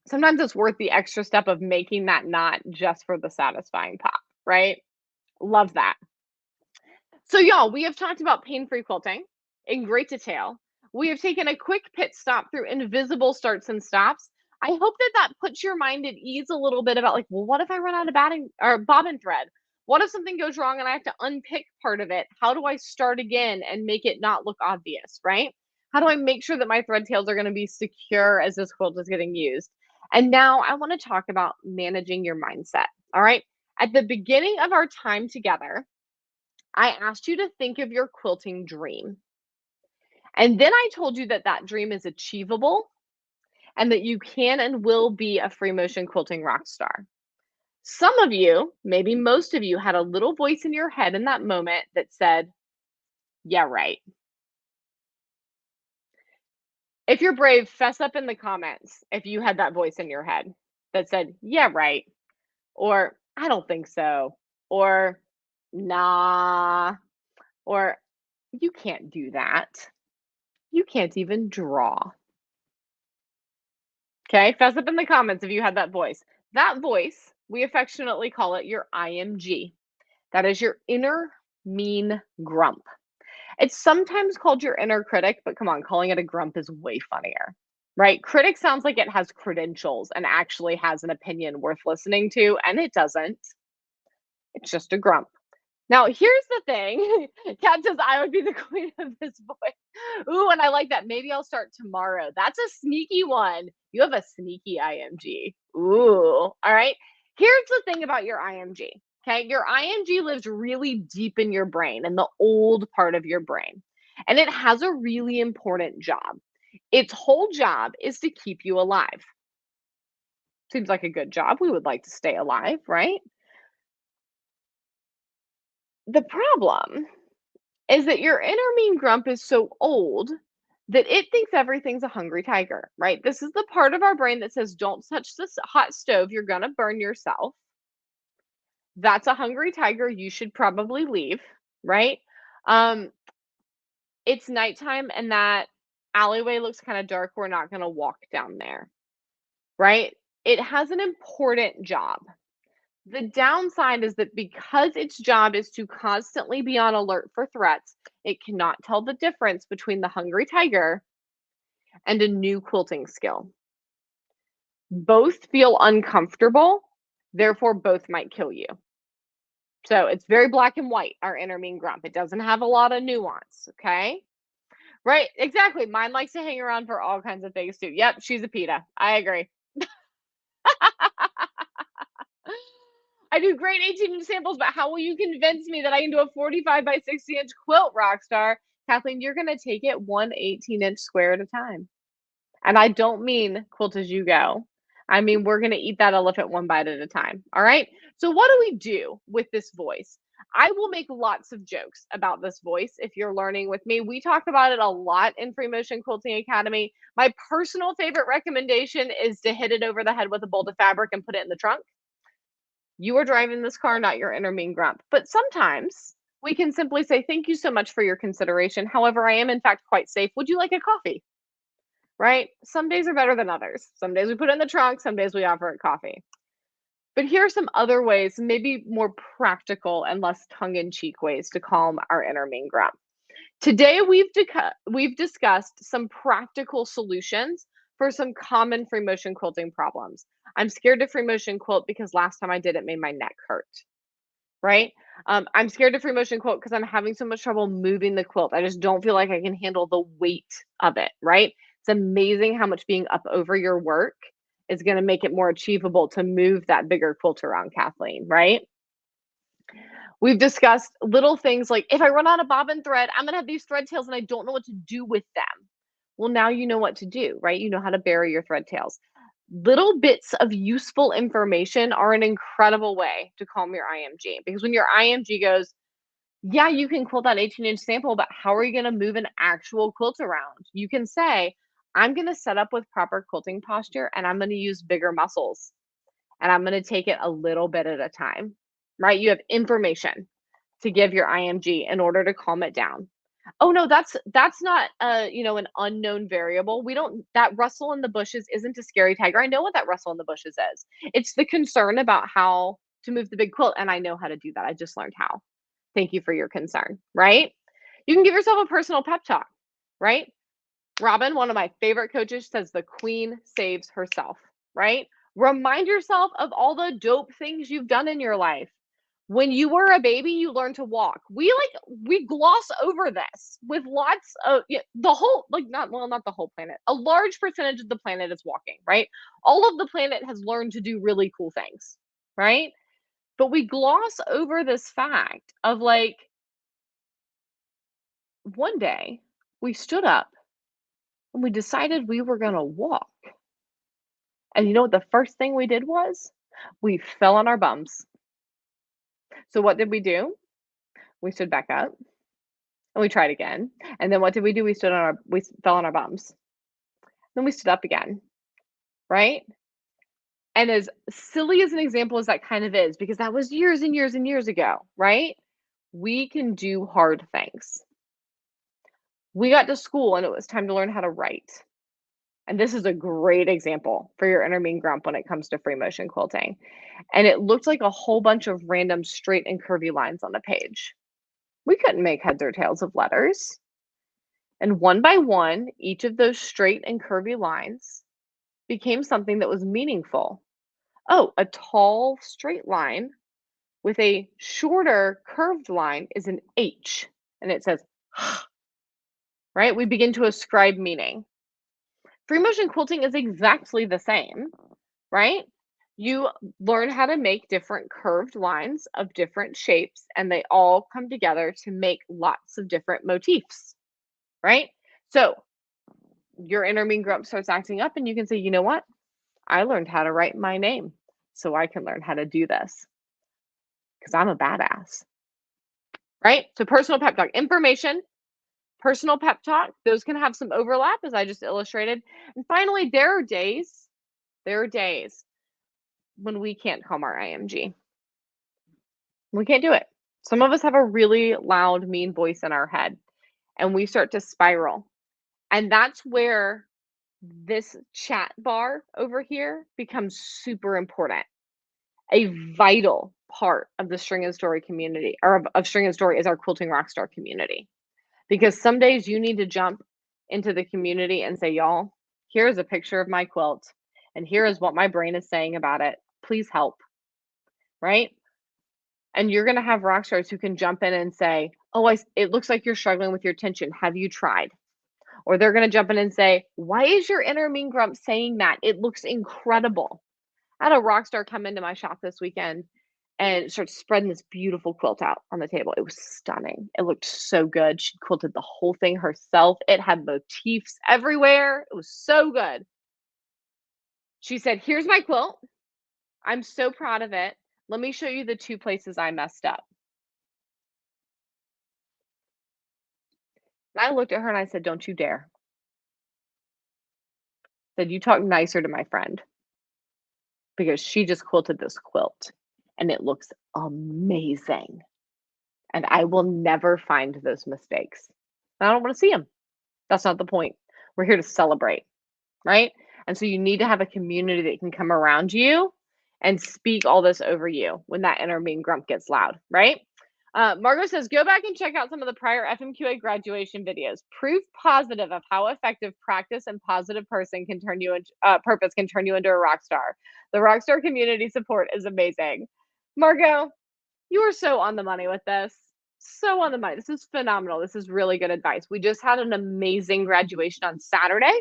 Sometimes it's worth the extra step of making that knot just for the satisfying pop, right? Love that. So, y'all, we have talked about pain-free quilting in great detail. We have taken a quick pit stop through invisible starts and stops. I hope that that puts your mind at ease a little bit about like, well, what if I run out of batting or bobbin thread? What if something goes wrong and I have to unpick part of it? How do I start again and make it not look obvious, right? How do I make sure that my thread tails are going to be secure as this quilt is getting used? And now I want to talk about managing your mindset. All right. At the beginning of our time together, I asked you to think of your quilting dream. And then I told you that that dream is achievable and that you can and will be a free motion quilting rock star. Some of you, maybe most of you, had a little voice in your head in that moment that said, yeah, right. If you're brave, fess up in the comments if you had that voice in your head that said, yeah, right. Or I don't think so. Or nah. Or you can't do that. You can't even draw. Okay, fess up in the comments if you had that voice. That voice, we affectionately call it your IMG. That is your inner mean grump. It's sometimes called your inner critic, but come on, calling it a grump is way funnier, right? Critic sounds like it has credentials and actually has an opinion worth listening to, and it doesn't. It's just a grump. Now, here's the thing. Kat says, I would be the queen of this voice. Ooh, and I like that. Maybe I'll start tomorrow. That's a sneaky one. You have a sneaky IMG. Ooh, all right. Here's the thing about your IMG. Okay. Your IMG lives really deep in your brain, in the old part of your brain. And it has a really important job. Its whole job is to keep you alive. Seems like a good job. We would like to stay alive, right? The problem is that your inner mean grump is so old that it thinks everything's a hungry tiger, right? This is the part of our brain that says, don't touch this hot stove, you're going to burn yourself. That's a hungry tiger, you should probably leave, right? Um, it's nighttime and that alleyway looks kind of dark. We're not going to walk down there, right? It has an important job. The downside is that because its job is to constantly be on alert for threats, it cannot tell the difference between the hungry tiger and a new quilting skill. Both feel uncomfortable, therefore, both might kill you. So it's very black and white, our inner mean grump. It doesn't have a lot of nuance, okay? Right, exactly. Mine likes to hang around for all kinds of things too. Yep, she's a PETA. I agree. I do great 18-inch samples, but how will you convince me that I can do a 45 by 60-inch quilt, Rockstar? Kathleen, you're going to take it one 18-inch square at a time. And I don't mean quilt as you go. I mean, we're going to eat that elephant one bite at a time. All right. So, what do we do with this voice? I will make lots of jokes about this voice if you're learning with me. We talk about it a lot in Free Motion Quilting Academy. My personal favorite recommendation is to hit it over the head with a bolt of fabric and put it in the trunk. You are driving this car, not your inner mean grump. But sometimes We can simply say, "Thank you so much for your consideration. However, I am in fact quite safe. Would you like a coffee?" Right? Some days are better than others. Some days we put it in the trunk, some days we offer it coffee. But here are some other ways, maybe more practical and less tongue-in-cheek ways to calm our inner mean grump. Today, we've discussed some practical solutions for some common free motion quilting problems. I'm scared to free motion quilt because last time I did it made my neck hurt, right? I'm scared to free motion quilt because I'm having so much trouble moving the quilt. I just don't feel like I can handle the weight of it, right? It's amazing how much being up over your work is going to make it more achievable to move that bigger quilt around, Kathleen, right? We've discussed little things like if I run out of bobbin thread, I'm gonna have these thread tails and I don't know what to do with them. Well, now you know what to do, right? You know how to bury your thread tails. Little bits of useful information are an incredible way to calm your IMG because when your IMG goes, yeah, you can quilt that 18-inch sample, but how are you going to move an actual quilt around? You can say, I'm going to set up with proper quilting posture and I'm going to use bigger muscles and I'm going to take it a little bit at a time, right? You have information to give your IMG in order to calm it down. Oh no, that's not an unknown variable. We don't that rustle in the bushes isn't a scary tiger. I know what that rustle in the bushes is. It's the concern about how to move the big quilt and I know how to do that. I just learned how. Thank you for your concern, right? You can give yourself a personal pep talk, right? Robin, one of my favorite coaches, says the queen saves herself, right? Remind yourself of all the dope things you've done in your life. When you were a baby, you learned to walk. We gloss over this with lots of the whole not the whole planet. A large percentage of the planet is walking, right? All of the planet has learned to do really cool things, right? But we gloss over this fact of like one day we stood up and we decided we were going to walk. And you know what the first thing we did was? We fell on our bums. So what did we do? We stood back up and we tried again. And then what did we do? We fell on our bums. Then we stood up again, right? And as silly as an example as that kind of is, because that was years and years and years ago, right? We can do hard things. We got to school and it was time to learn how to write. And this is a great example for your inner mean grump when it comes to free motion quilting. And it looked like a whole bunch of random straight and curvy lines on the page. We couldn't make heads or tails of letters. And one by one, each of those straight and curvy lines became something that was meaningful. Oh, a tall straight line with a shorter curved line is an H. And it says, right? We begin to ascribe meaning. Free motion quilting is exactly the same, right? You learn how to make different curved lines of different shapes, and they all come together to make lots of different motifs, right? So your inner mean grump starts acting up, and you can say, you know what? I learned how to write my name, so I can learn how to do this because I'm a badass, right? So personal pep talk, information, personal pep talk, those can have some overlap as I just illustrated. And finally, there are days when we can't calm our IMG. We can't do it. Some of us have a really loud, mean voice in our head, and we start to spiral. And that's where this chat bar over here becomes super important. A vital part of the String and Story community, or of String and Story, is our Quilting Rockstar community. Because some days you need to jump into the community and say, y'all, here's a picture of my quilt, and here is what my brain is saying about it. Please help, right? And you're going to have rock stars who can jump in and say, oh, it looks like you're struggling with your tension. Have you tried? Or they're going to jump in and say, why is your inner mean grump saying that? It looks incredible. I had a rock star come into my shop this weekend and start spreading this beautiful quilt out on the table. It was stunning. It looked so good. She quilted the whole thing herself. It had motifs everywhere. It was so good. She said, here's my quilt. I'm so proud of it. Let me show you the two places I messed up. And I looked at her and I said, don't you dare. I said, you talk nicer to my friend because she just quilted this quilt and it looks amazing. and I will never find those mistakes. I don't want to see them. That's not the point. We're here to celebrate, right? And so you need to have a community that can come around you and speak all this over you when that inner mean grump gets loud, right? Margot says, go back and check out some of the prior FMQA graduation videos. Proof positive of how effective practice and positive person can turn you into purpose can turn you into a rock star. The rock star community support is amazing. Margot, you are so on the money with this. So on the money. This is phenomenal. This is really good advice. We just had an amazing graduation on Saturday.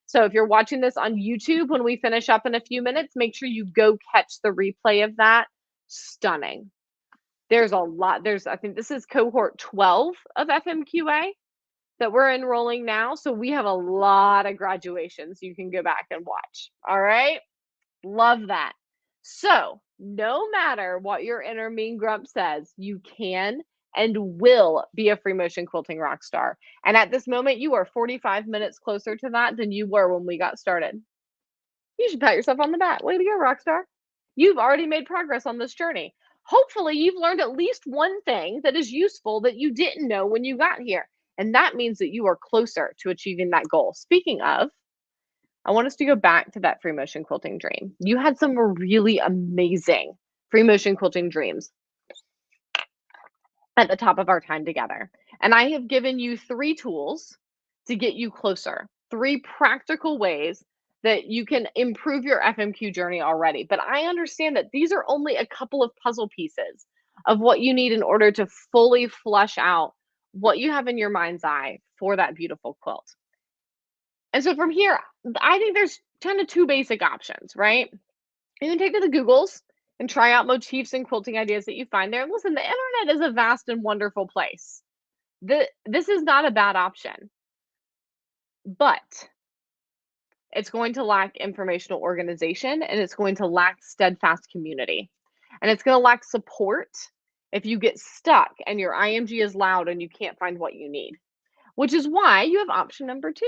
So if you're watching this on YouTube when we finish up in a few minutes, make sure you go catch the replay of that. Stunning. There's a lot. I think this is cohort 12 of FMQA that we're enrolling now. So we have a lot of graduations you can go back and watch. All right. Love that. So no matter what your inner mean grump says, you can and will be a free motion quilting rock star. And at this moment, you are 45 minutes closer to that than you were when we got started. You should pat yourself on the back. Way to go, rock star. You've already made progress on this journey. Hopefully, you've learned at least one thing that is useful that you didn't know when you got here. And that means that you are closer to achieving that goal. Speaking of, I want us to go back to that free motion quilting dream. You had some really amazing free motion quilting dreams at the top of our time together. And I have given you 3 tools to get you closer, 3 practical ways that you can improve your FMQ journey already. But I understand that these are only a couple of puzzle pieces of what you need in order to fully flush out what you have in your mind's eye for that beautiful quilt. And so from here, I think there's kind of 2 basic options, right? You can take to the Googles and try out motifs and quilting ideas that you find there. Listen, the internet is a vast and wonderful place. This is not a bad option, but it's going to lack informational organization and it's going to lack steadfast community. And it's going to lack support if you get stuck and your IMG is loud and you can't find what you need, which is why you have option number 2.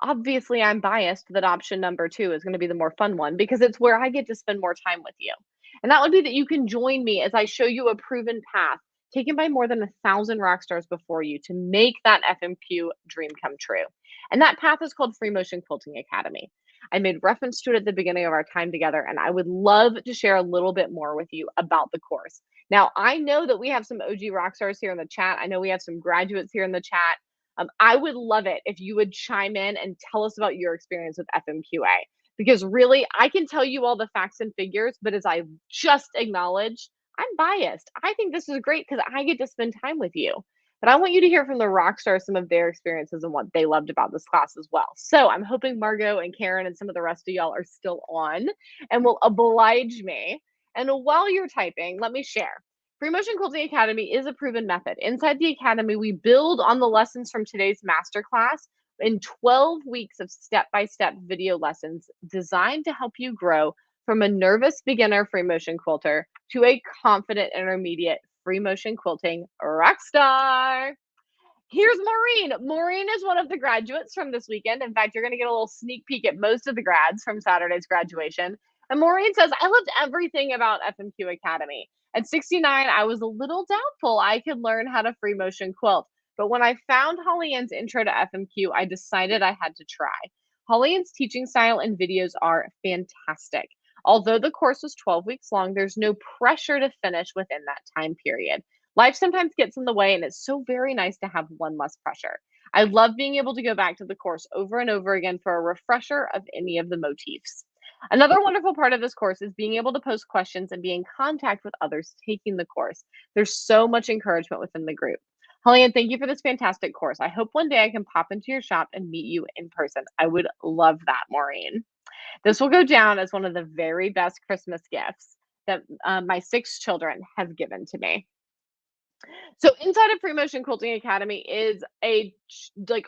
Obviously, I'm biased that option number 2 is going to be the more fun one because it's where I get to spend more time with you. And that would be that you can join me as I show you a proven path taken by more than 1,000 rock stars before you to make that FMQ dream come true. And that path is called Free Motion Quilting Academy. I made reference to it at the beginning of our time together, and I would love to share a little bit more with you about the course. Now, I know that we have some OG rock stars here in the chat. I know we have some graduates here in the chat. I would love it if you would chime in and tell us about your experience with FMQA, because really, I can tell you all the facts and figures, but as I just acknowledged, I'm biased. I think this is great because I get to spend time with you. But I want you to hear from the rock stars some of their experiences and what they loved about this class as well. So I'm hoping Margot and Karen and some of the rest of y'all are still on and will oblige me. And while you're typing, let me share. Free Motion Quilting Academy is a proven method. Inside the academy, we build on the lessons from today's masterclass in 12 weeks of step-by-step video lessons designed to help you grow from a nervous beginner free motion quilter to a confident intermediate free motion quilting rock star. Here's Maureen. Maureen is one of the graduates from this weekend. In fact, you're going to get a little sneak peek at most of the grads from Saturday's graduation. And Maureen says, I loved everything about FMQ Academy. At 69, I was a little doubtful I could learn how to free motion quilt. But when I found Holly Ann's intro to FMQ, I decided I had to try. Holly Ann's teaching style and videos are fantastic. Although the course was 12 weeks long, there's no pressure to finish within that time period. Life sometimes gets in the way, and it's so very nice to have one less pressure. I love being able to go back to the course over and over again for a refresher of any of the motifs. Another wonderful part of this course is being able to post questions and be in contact with others taking the course. There's so much encouragement within the group. Holly Ann, thank you for this fantastic course. I hope one day I can pop into your shop and meet you in person. I would love that, Maureen. This will go down as one of the very best Christmas gifts that my 6 children have given to me. So inside of Free Motion Quilting Academy is a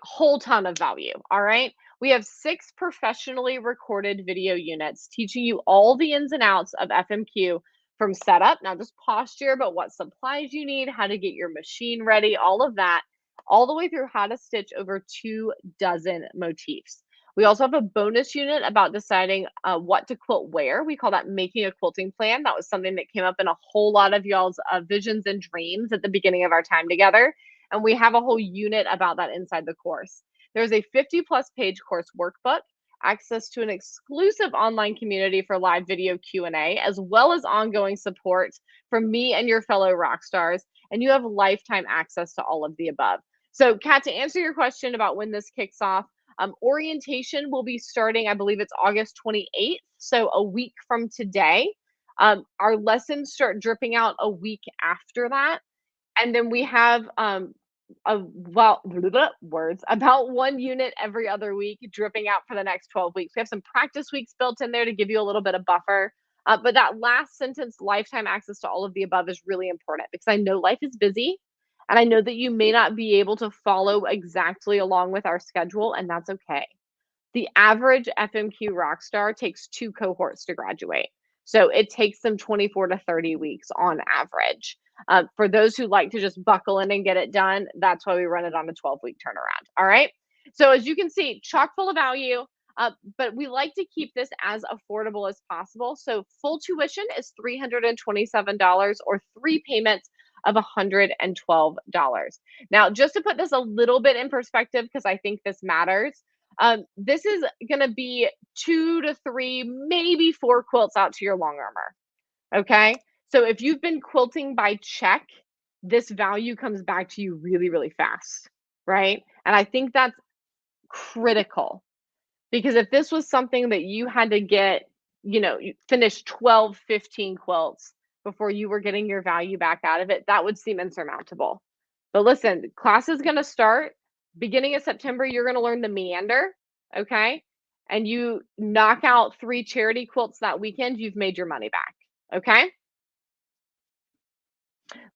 whole ton of value. All right. We have 6 professionally recorded video units teaching you all the ins and outs of FMQ from setup, not just posture, but what supplies you need, how to get your machine ready, all of that, all the way through how to stitch over 2 dozen motifs. We also have a bonus unit about deciding what to quilt where. We call that making a quilting plan. That was something that came up in a whole lot of y'all's visions and dreams at the beginning of our time together. And we have a whole unit about that inside the course. There's a 50+ page course workbook, access to an exclusive online community for live video Q&A, as well as ongoing support from me and your fellow rock stars. And you have lifetime access to all of the above. So, Kat, to answer your question about when this kicks off, orientation will be starting, I believe it's August 28th, so a week from today. Our lessons start dripping out a week after that. And then we have words about one unit every other week dripping out for the next 12 weeks. We have some practice weeks built in there to give you a little bit of buffer. But that last sentence, lifetime access to all of the above, is really important because I know life is busy and I know that you may not be able to follow exactly along with our schedule, and that's okay. The average FMQ rock star takes 2 cohorts to graduate. So it takes them 24 to 30 weeks on average. For those who like to just buckle in and get it done, that's why we run it on a 12-week turnaround. All right. So as you can see, chock full of value, but we like to keep this as affordable as possible. So full tuition is $327 or 3 payments of $112. Now, just to put this a little bit in perspective, because I think this matters, this is going to be 2 to 3, maybe 4 quilts out to your long armor. Okay. So if you've been quilting by check, this value comes back to you really, really fast. Right. And I think that's critical because if this was something that you had to get, you finish 12, 15 quilts before you were getting your value back out of it, that would seem insurmountable. But listen, class is going to start beginning of September. You're going to learn the meander, okay? And you knock out 3 charity quilts that weekend, you've made your money back, okay?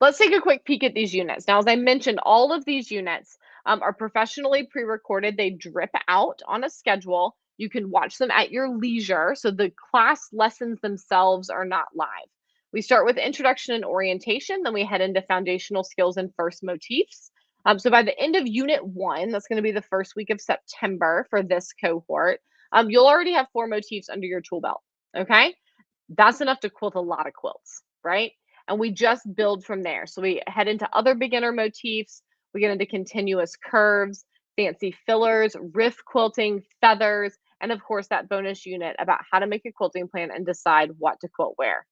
Let's take a quick peek at these units. Now, as I mentioned, all of these units are professionally pre-recorded. They drip out on a schedule. You can watch them at your leisure. So the class lessons themselves are not live. We start with introduction and orientation, then we head into foundational skills and first motifs. So by the end of unit 1, that's going to be the first week of September for this cohort, you'll already have 4 motifs under your tool belt. Okay, that's enough to quilt a lot of quilts, right? And we just build from there. So we head into other beginner motifs. We get into continuous curves, fancy fillers, riff quilting, feathers, and of course that bonus unit about how to make a quilting plan and decide what to quilt where.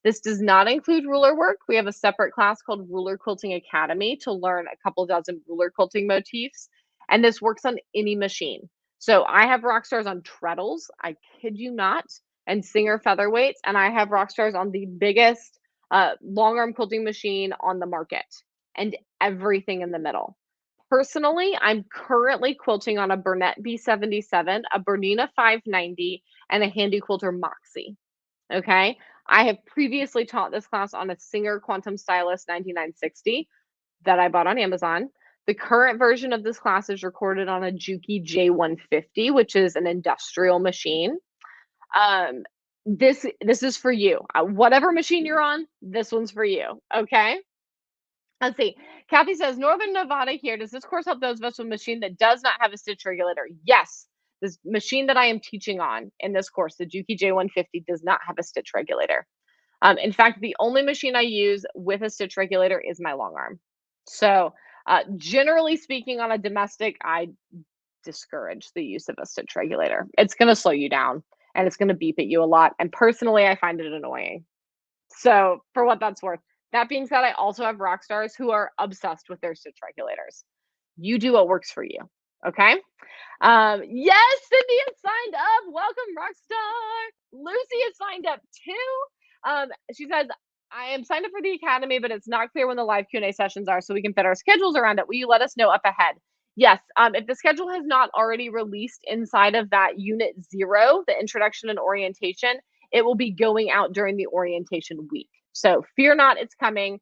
This does not include ruler work. We have a separate class called Ruler Quilting Academy to learn a couple dozen ruler quilting motifs. And this works on any machine. So I have rock stars on treadles, I kid you not, and Singer featherweights. And I have rock stars on the biggest long arm quilting machine on the market and everything in the middle. Personally, I'm currently quilting on a Burnett B77, a Bernina 590, and a Handy Quilter Moxie. Okay. I have previously taught this class on a Singer Quantum Stylus 9960 that I bought on Amazon. The current version of this class is recorded on a Juki J150, which is an industrial machine. This is for you. Whatever machine you're on, this one's for you. Okay. Let's see. Kathy says, Northern Nevada here. Does this course help those of us with a machine that does not have a stitch regulator? Yes. This machine that I am teaching on in this course, the Juki J150, does not have a stitch regulator. In fact, the only machine I use with a stitch regulator is my long arm. So generally speaking, on a domestic, I discourage the use of a stitch regulator. It's going to slow you down and it's going to beep at you a lot. And personally, I find it annoying. So for what that's worth. That being said, I also have rock stars who are obsessed with their stitch regulators. You do what works for you. Okay. Yes, Cindy has signed up. Welcome, Rockstar. Lucy has signed up too. She says, I am signed up for the academy, but it's not clear when the live Q&A sessions are, so we can fit our schedules around it. Will you let us know up ahead? Yes. If the schedule has not already released inside of that unit 0, the introduction and orientation, it will be going out during the orientation week. So fear not, it's coming.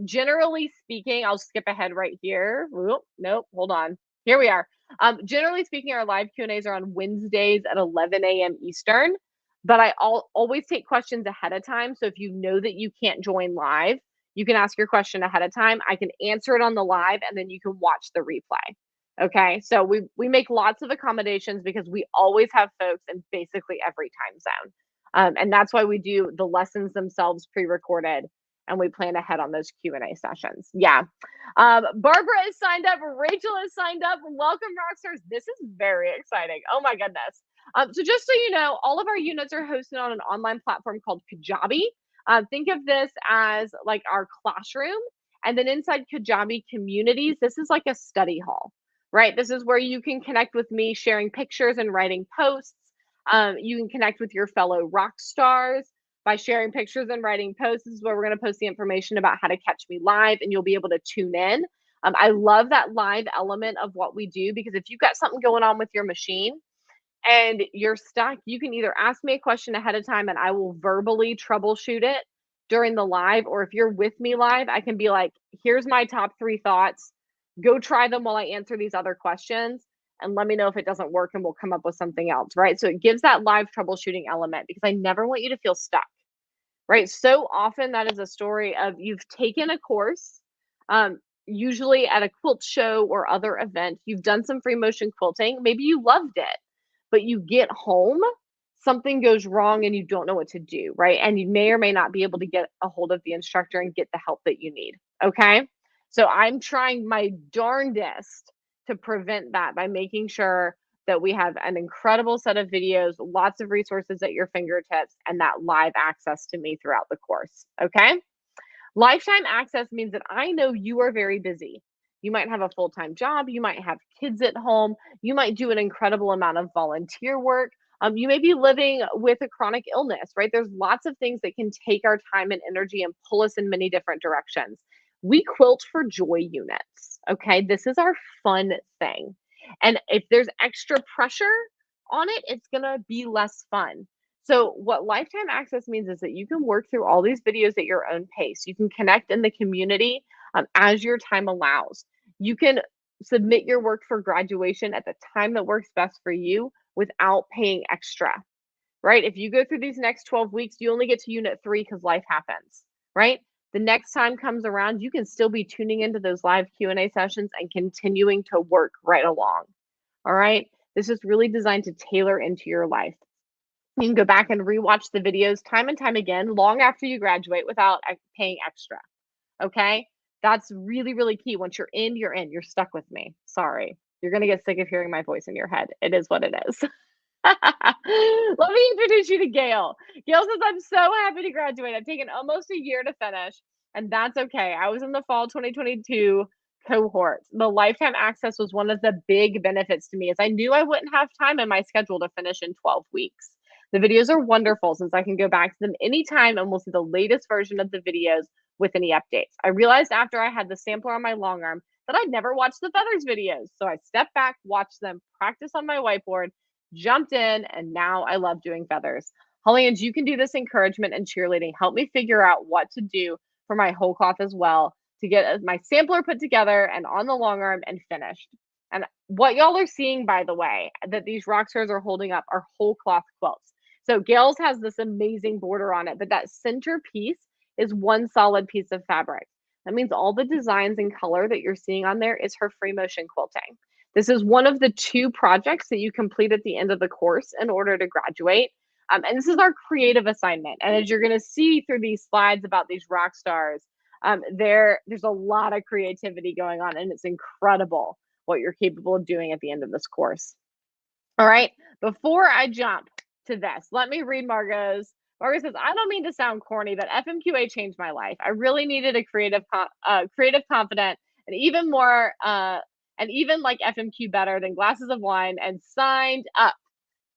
Generally speaking, I'll skip ahead right here. Ooh, nope, hold on. Here we are. Generally speaking, our live Q&As are on Wednesdays at 11 a.m. Eastern, but I always take questions ahead of time. So if you know that you can't join live, you can ask your question ahead of time. I can answer it on the live, and then you can watch the replay. Okay, so we make lots of accommodations because we always have folks in basically every time zone. And that's why we do the lessons themselves pre-recorded and we plan ahead on those Q&A sessions. Yeah. Barbara is signed up. Rachel is signed up. Welcome, Rockstars. This is very exciting. Oh my goodness. So just so you know, all of our units are hosted on an online platform called Kajabi. Think of this as like our classroom. And then inside Kajabi communities, this is like a study hall, right? This is where you can connect with me sharing pictures and writing posts. You can connect with your fellow rock stars by sharing pictures and writing posts. This is where we're going to post the information about how to catch me live, and you'll be able to tune in. I love that live element of what we do because if you've got something going on with your machine and you're stuck, you can either ask me a question ahead of time and I will verbally troubleshoot it during the live, or if you're with me live, I can be like, here's my top 3 thoughts. Go try them while I answer these other questions and let me know if it doesn't work and we'll come up with something else, right? So it gives that live troubleshooting element because I never want you to feel stuck, right? So often that is a story of you've taken a course, usually at a quilt show or other event, you've done some free motion quilting, maybe you loved it, but you get home, something goes wrong and you don't know what to do, right? And you may or may not be able to get a hold of the instructor and get the help that you need, okay? So I'm trying my darndest to prevent that by making sure that we have an incredible set of videos, lots of resources at your fingertips, and that live access to me throughout the course, okay? Lifetime access means that I know you are very busy. You might have a full-time job, you might have kids at home, you might do an incredible amount of volunteer work. You may be living with a chronic illness, right? There's lots of things that can take our time and energy and pull us in many different directions. We quilt for joy units, okay? This is our fun thing. And if there's extra pressure on it, it's gonna be less fun. So what lifetime access means is that you can work through all these videos at your own pace. You can connect in the community as your time allows. You can submit your work for graduation at the time that works best for you without paying extra, right? If you go through these next 12 weeks, you only get to unit 3 because life happens, right? The next time comes around, you can still be tuning into those live Q&A sessions and continuing to work right along. All right. This is really designed to tailor into your life. You can go back and rewatch the videos time and time again, long after you graduate without paying extra. Okay. That's really, really key. Once you're in, you're in. You're stuck with me. Sorry. You're going to get sick of hearing my voice in your head. It is what it is. Let me introduce you to Gail. Gail says, I'm so happy to graduate. I've taken almost a year to finish, and that's okay. I was in the fall 2022 cohort. The lifetime access was one of the big benefits to me, as I knew I wouldn't have time in my schedule to finish in 12 weeks. The videos are wonderful since I can go back to them anytime and we'll see the latest version of the videos with any updates. I realized after I had the sampler on my long arm that I'd never watched the feathers videos. So I stepped back, watched them, practiced on my whiteboard, jumped in, and now I love doing feathers. Holly-Ange, you can do this encouragement and cheerleading. Help me figure out what to do for my whole cloth as well to get my sampler put together and on the long arm and finished. And what y'all are seeing, by the way, that these rock stars are holding up are whole cloth quilts. So Gail's has this amazing border on it, but that center piece is one solid piece of fabric. That means all the designs and color that you're seeing on there is her free motion quilting. This is one of the 2 projects that you complete at the end of the course in order to graduate. And this is our creative assignment. And as you're going to see through these slides about these rock stars, there's a lot of creativity going on, and it's incredible what you're capable of doing at the end of this course. All right, before I jump to this, let me read Margot's. Margot says, I don't mean to sound corny, but FMQA changed my life. I really needed a creative, confident, and even more, and even like FMQ better than glasses of wine, and signed up.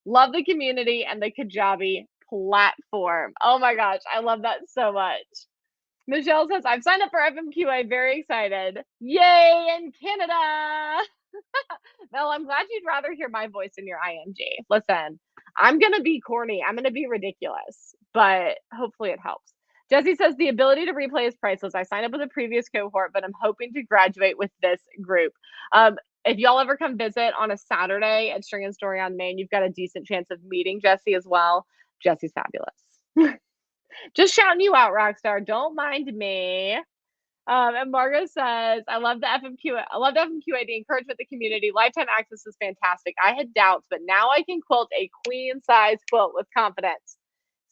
Love the community and the Kajabi platform. Oh my gosh, I love that so much. Michelle says, I've signed up for FMQA, very excited. Yay, in Canada. Mel, I'm glad you'd rather hear my voice in your IMG. Listen, I'm going to be corny. I'm going to be ridiculous, but hopefully it helps. Jesse says, the ability to replay is priceless. I signed up with a previous cohort, but I'm hoping to graduate with this group. If y'all ever come visit on a Saturday at String and Story on Main, you've got a decent chance of meeting Jesse as well. Jesse's fabulous. Just shouting you out, Rockstar. Don't mind me. And Margot says, I love the FMQ. I love the FMQA, the encouragement, the community. Lifetime access is fantastic. I had doubts, but now I can quilt a queen size quilt with confidence.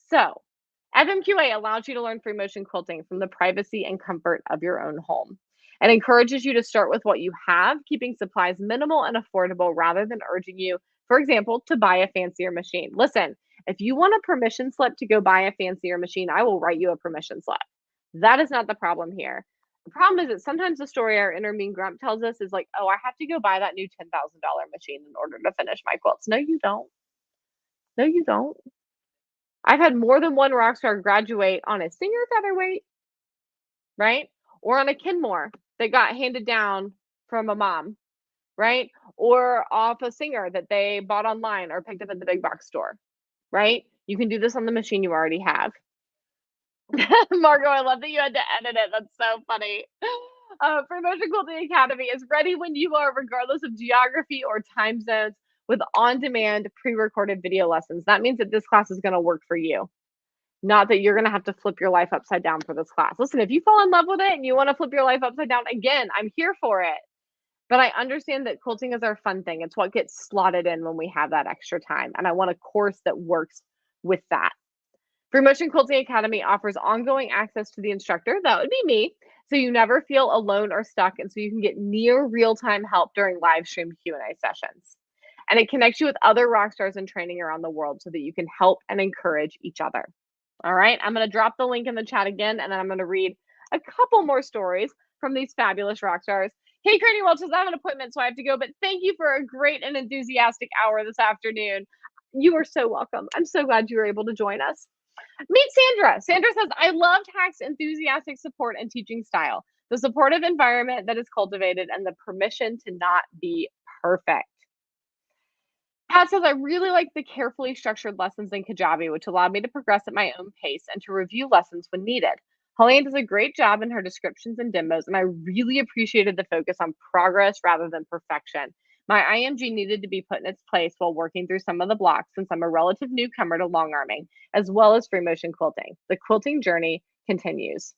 So, FMQA allows you to learn free motion quilting from the privacy and comfort of your own home. It encourages you to start with what you have, keeping supplies minimal and affordable rather than urging you, for example, to buy a fancier machine. Listen, if you want a permission slip to go buy a fancier machine, I will write you a permission slip. That is not the problem here. The problem is that sometimes the story our inner mean grump tells us is like, oh, I have to go buy that new $10,000 machine in order to finish my quilts. No, you don't. No, you don't. I've had more than one rock star graduate on a Singer featherweight, right? Or on a Kenmore that got handed down from a mom, right? Or off a Singer that they bought online or picked up at the big box store, right? You can do this on the machine you already have. Margot, I love that you had to edit it. That's so funny. Free Motion Quilting Academy is ready when you are, regardless of geography or time zones, with on-demand pre-recorded video lessons. That means that this class is going to work for you. Not that you're going to have to flip your life upside down for this class. Listen, if you fall in love with it and you want to flip your life upside down, again, I'm here for it. But I understand that quilting is our fun thing. It's what gets slotted in when we have that extra time. And I want a course that works with that. Free Motion Quilting Academy offers ongoing access to the instructor. That would be me. So you never feel alone or stuck. And so you can get near real-time help during live stream Q&A sessions. And it connects you with other rock stars in training around the world so that you can help and encourage each other. All right, I'm going to drop the link in the chat again, and then I'm going to read a couple more stories from these fabulous rock stars. Hey, Cranny Welch says, I have an appointment, so I have to go, but thank you for a great and enthusiastic hour this afternoon. You are so welcome. I'm so glad you were able to join us. Meet Sandra. Sandra says, I loved Hack's enthusiastic support and teaching style, the supportive environment that is cultivated, and the permission to not be perfect. Pat says, I really like the carefully structured lessons in Kajabi, which allowed me to progress at my own pace and to review lessons when needed. Helene does a great job in her descriptions and demos, and I really appreciated the focus on progress rather than perfection. My IMG needed to be put in its place while working through some of the blocks since I'm a relative newcomer to long arming, as well as free motion quilting. The quilting journey continues.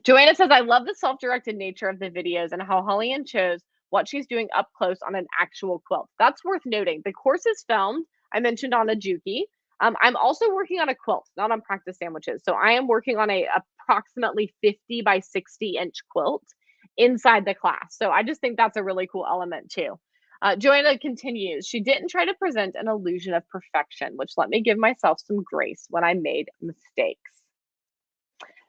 Joanna says, I love the self-directed nature of the videos and how Helene chose what she's doing up close on an actual quilt. That's worth noting. The course is filmed. I mentioned on a Juki. I'm also working on a quilt, not on practice sandwiches. So I am working on a approximately 50 by 60 inch quilt inside the class. So I just think that's a really cool element too. Joanna continues, she didn't try to present an illusion of perfection, which let me give myself some grace when I made mistakes.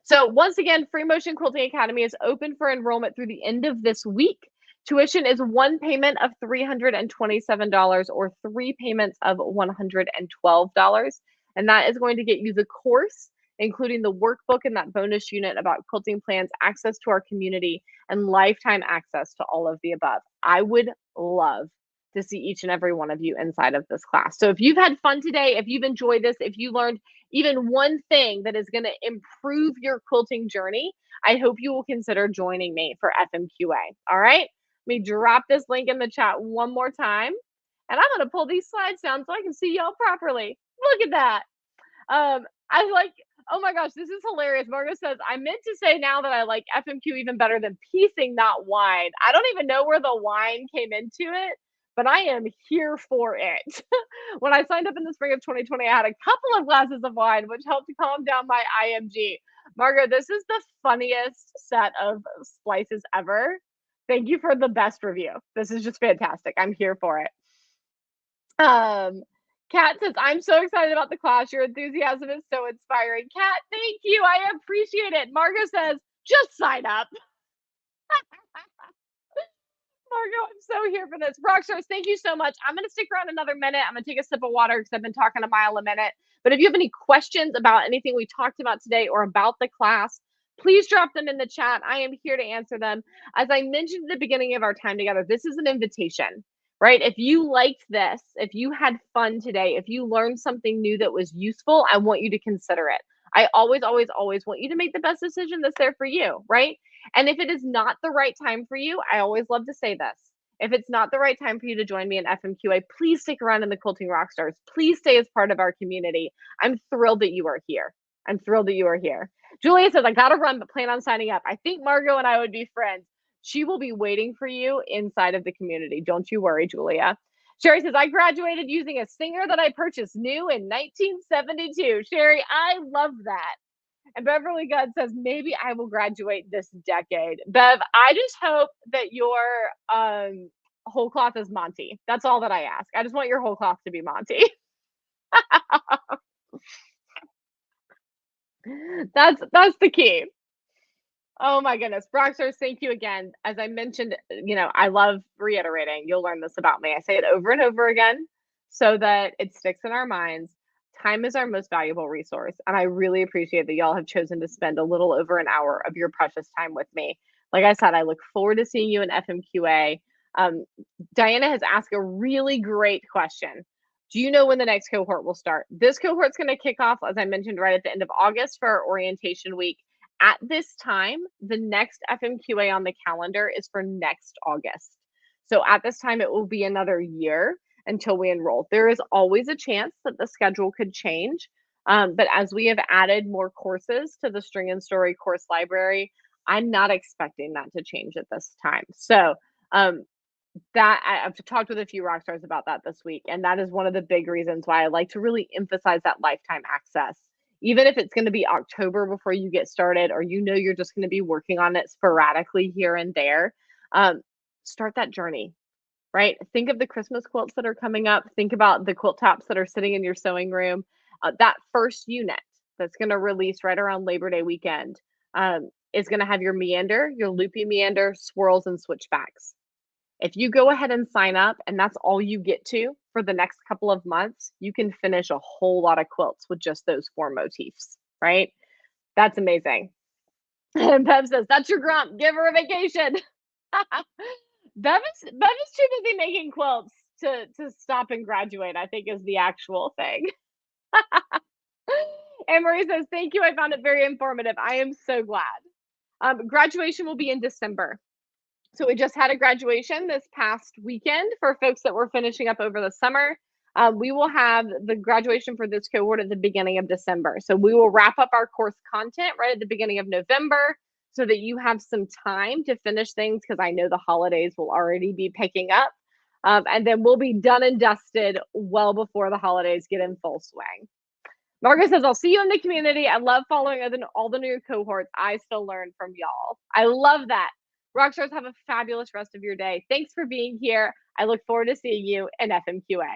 So once again, Free Motion Quilting Academy is open for enrollment through the end of this week. Tuition is one payment of $327 or three payments of $112. And that is going to get you the course, including the workbook and that bonus unit about quilting plans, access to our community, and lifetime access to all of the above. I would love to see each and every one of you inside of this class. So if you've had fun today, if you've enjoyed this, if you learned even one thing that is going to improve your quilting journey, I hope you will consider joining me for FMQA. All right. Let me drop this link in the chat one more time. And I'm going to pull these slides down so I can see y'all properly. Look at that. I like, oh my gosh, this is hilarious. Margo says, I meant to say now that I like FMQ even better than piecing, not wine. I don't even know where the wine came into it, but I am here for it. When I signed up in the spring of 2020, I had a couple of glasses of wine, which helped to calm down my IMG. Margo, this is the funniest set of splices ever. Thank you for the best review. This is just fantastic. I'm here for it. Kat says, I'm so excited about the class. Your enthusiasm is so inspiring. Kat, thank you. I appreciate it. Margo says, just sign up. Margo, I'm so here for this. Rockstars, thank you so much. I'm going to stick around another minute. I'm going to take a sip of water because I've been talking a mile a minute. But if you have any questions about anything we talked about today or about the class, please drop them in the chat. I am here to answer them. As I mentioned at the beginning of our time together, this is an invitation, right? If you liked this, if you had fun today, if you learned something new that was useful, I want you to consider it. I always, always, always want you to make the best decision that's there for you, right? And if it is not the right time for you, I always love to say this. If it's not the right time for you to join me in FMQA, please stick around in the Quilting Rockstars. Please stay as part of our community. I'm thrilled that you are here. I'm thrilled that you are here. Julia says, I gotta run, but plan on signing up. I think Margot and I would be friends. She will be waiting for you inside of the community. Don't you worry, Julia. Sherry says, I graduated using a Singer that I purchased new in 1972. Sherry, I love that. And Beverly God says, maybe I will graduate this decade. Bev, I just hope that your whole cloth is Monty. That's all that I ask. I just want your whole cloth to be Monty. That's the key. Oh my goodness. Rockstars, thank you again. As I mentioned, I love reiterating. You'll learn this about me. I say it over and over again so that it sticks in our minds. Time is our most valuable resource. And I really appreciate that y'all have chosen to spend a little over an hour of your precious time with me. Like I said, I look forward to seeing you in FMQA. Diana has asked a really great question. Do you know when the next cohort will start? This cohort's going to kick off, as I mentioned, right at the end of August for our orientation week. At this time, the next FMQA on the calendar is for next August. So at this time, it will be another year until we enroll. There is always a chance that the schedule could change. But as we have added more courses to the String and Story course library, I'm not expecting that to change at this time. So I've talked with a few rock stars about that this week, and that is one of the big reasons why I like to really emphasize that lifetime access. Even if it's going to be October before you get started, or you're just going to be working on it sporadically here and there, start that journey, right? Think of the Christmas quilts that are coming up. Think about the quilt tops that are sitting in your sewing room. That first unit that's going to release right around Labor Day weekend is going to have your meander, your loopy meander, swirls, and switchbacks. If you go ahead and sign up and that's all you get to for the next couple of months, you can finish a whole lot of quilts with just those 4 motifs, right? That's amazing. And Bev says, that's your grump. Give her a vacation. Bev is too busy making quilts to stop and graduate, I think is the actual thing. And Marie says, thank you. I found it very informative. I am so glad. Graduation will be in December. So we just had a graduation this past weekend for folks that were finishing up over the summer. We will have the graduation for this cohort at the beginning of December. So we will wrap up our course content right at the beginning of November so that you have some time to finish things, because I know the holidays will already be picking up. And then we'll be done and dusted well before the holidays get in full swing. Margaret says, I'll see you in the community. I love following all the new cohorts. I still learn from y'all. I love that. Rockstars, have a fabulous rest of your day. Thanks for being here. I look forward to seeing you in FMQA.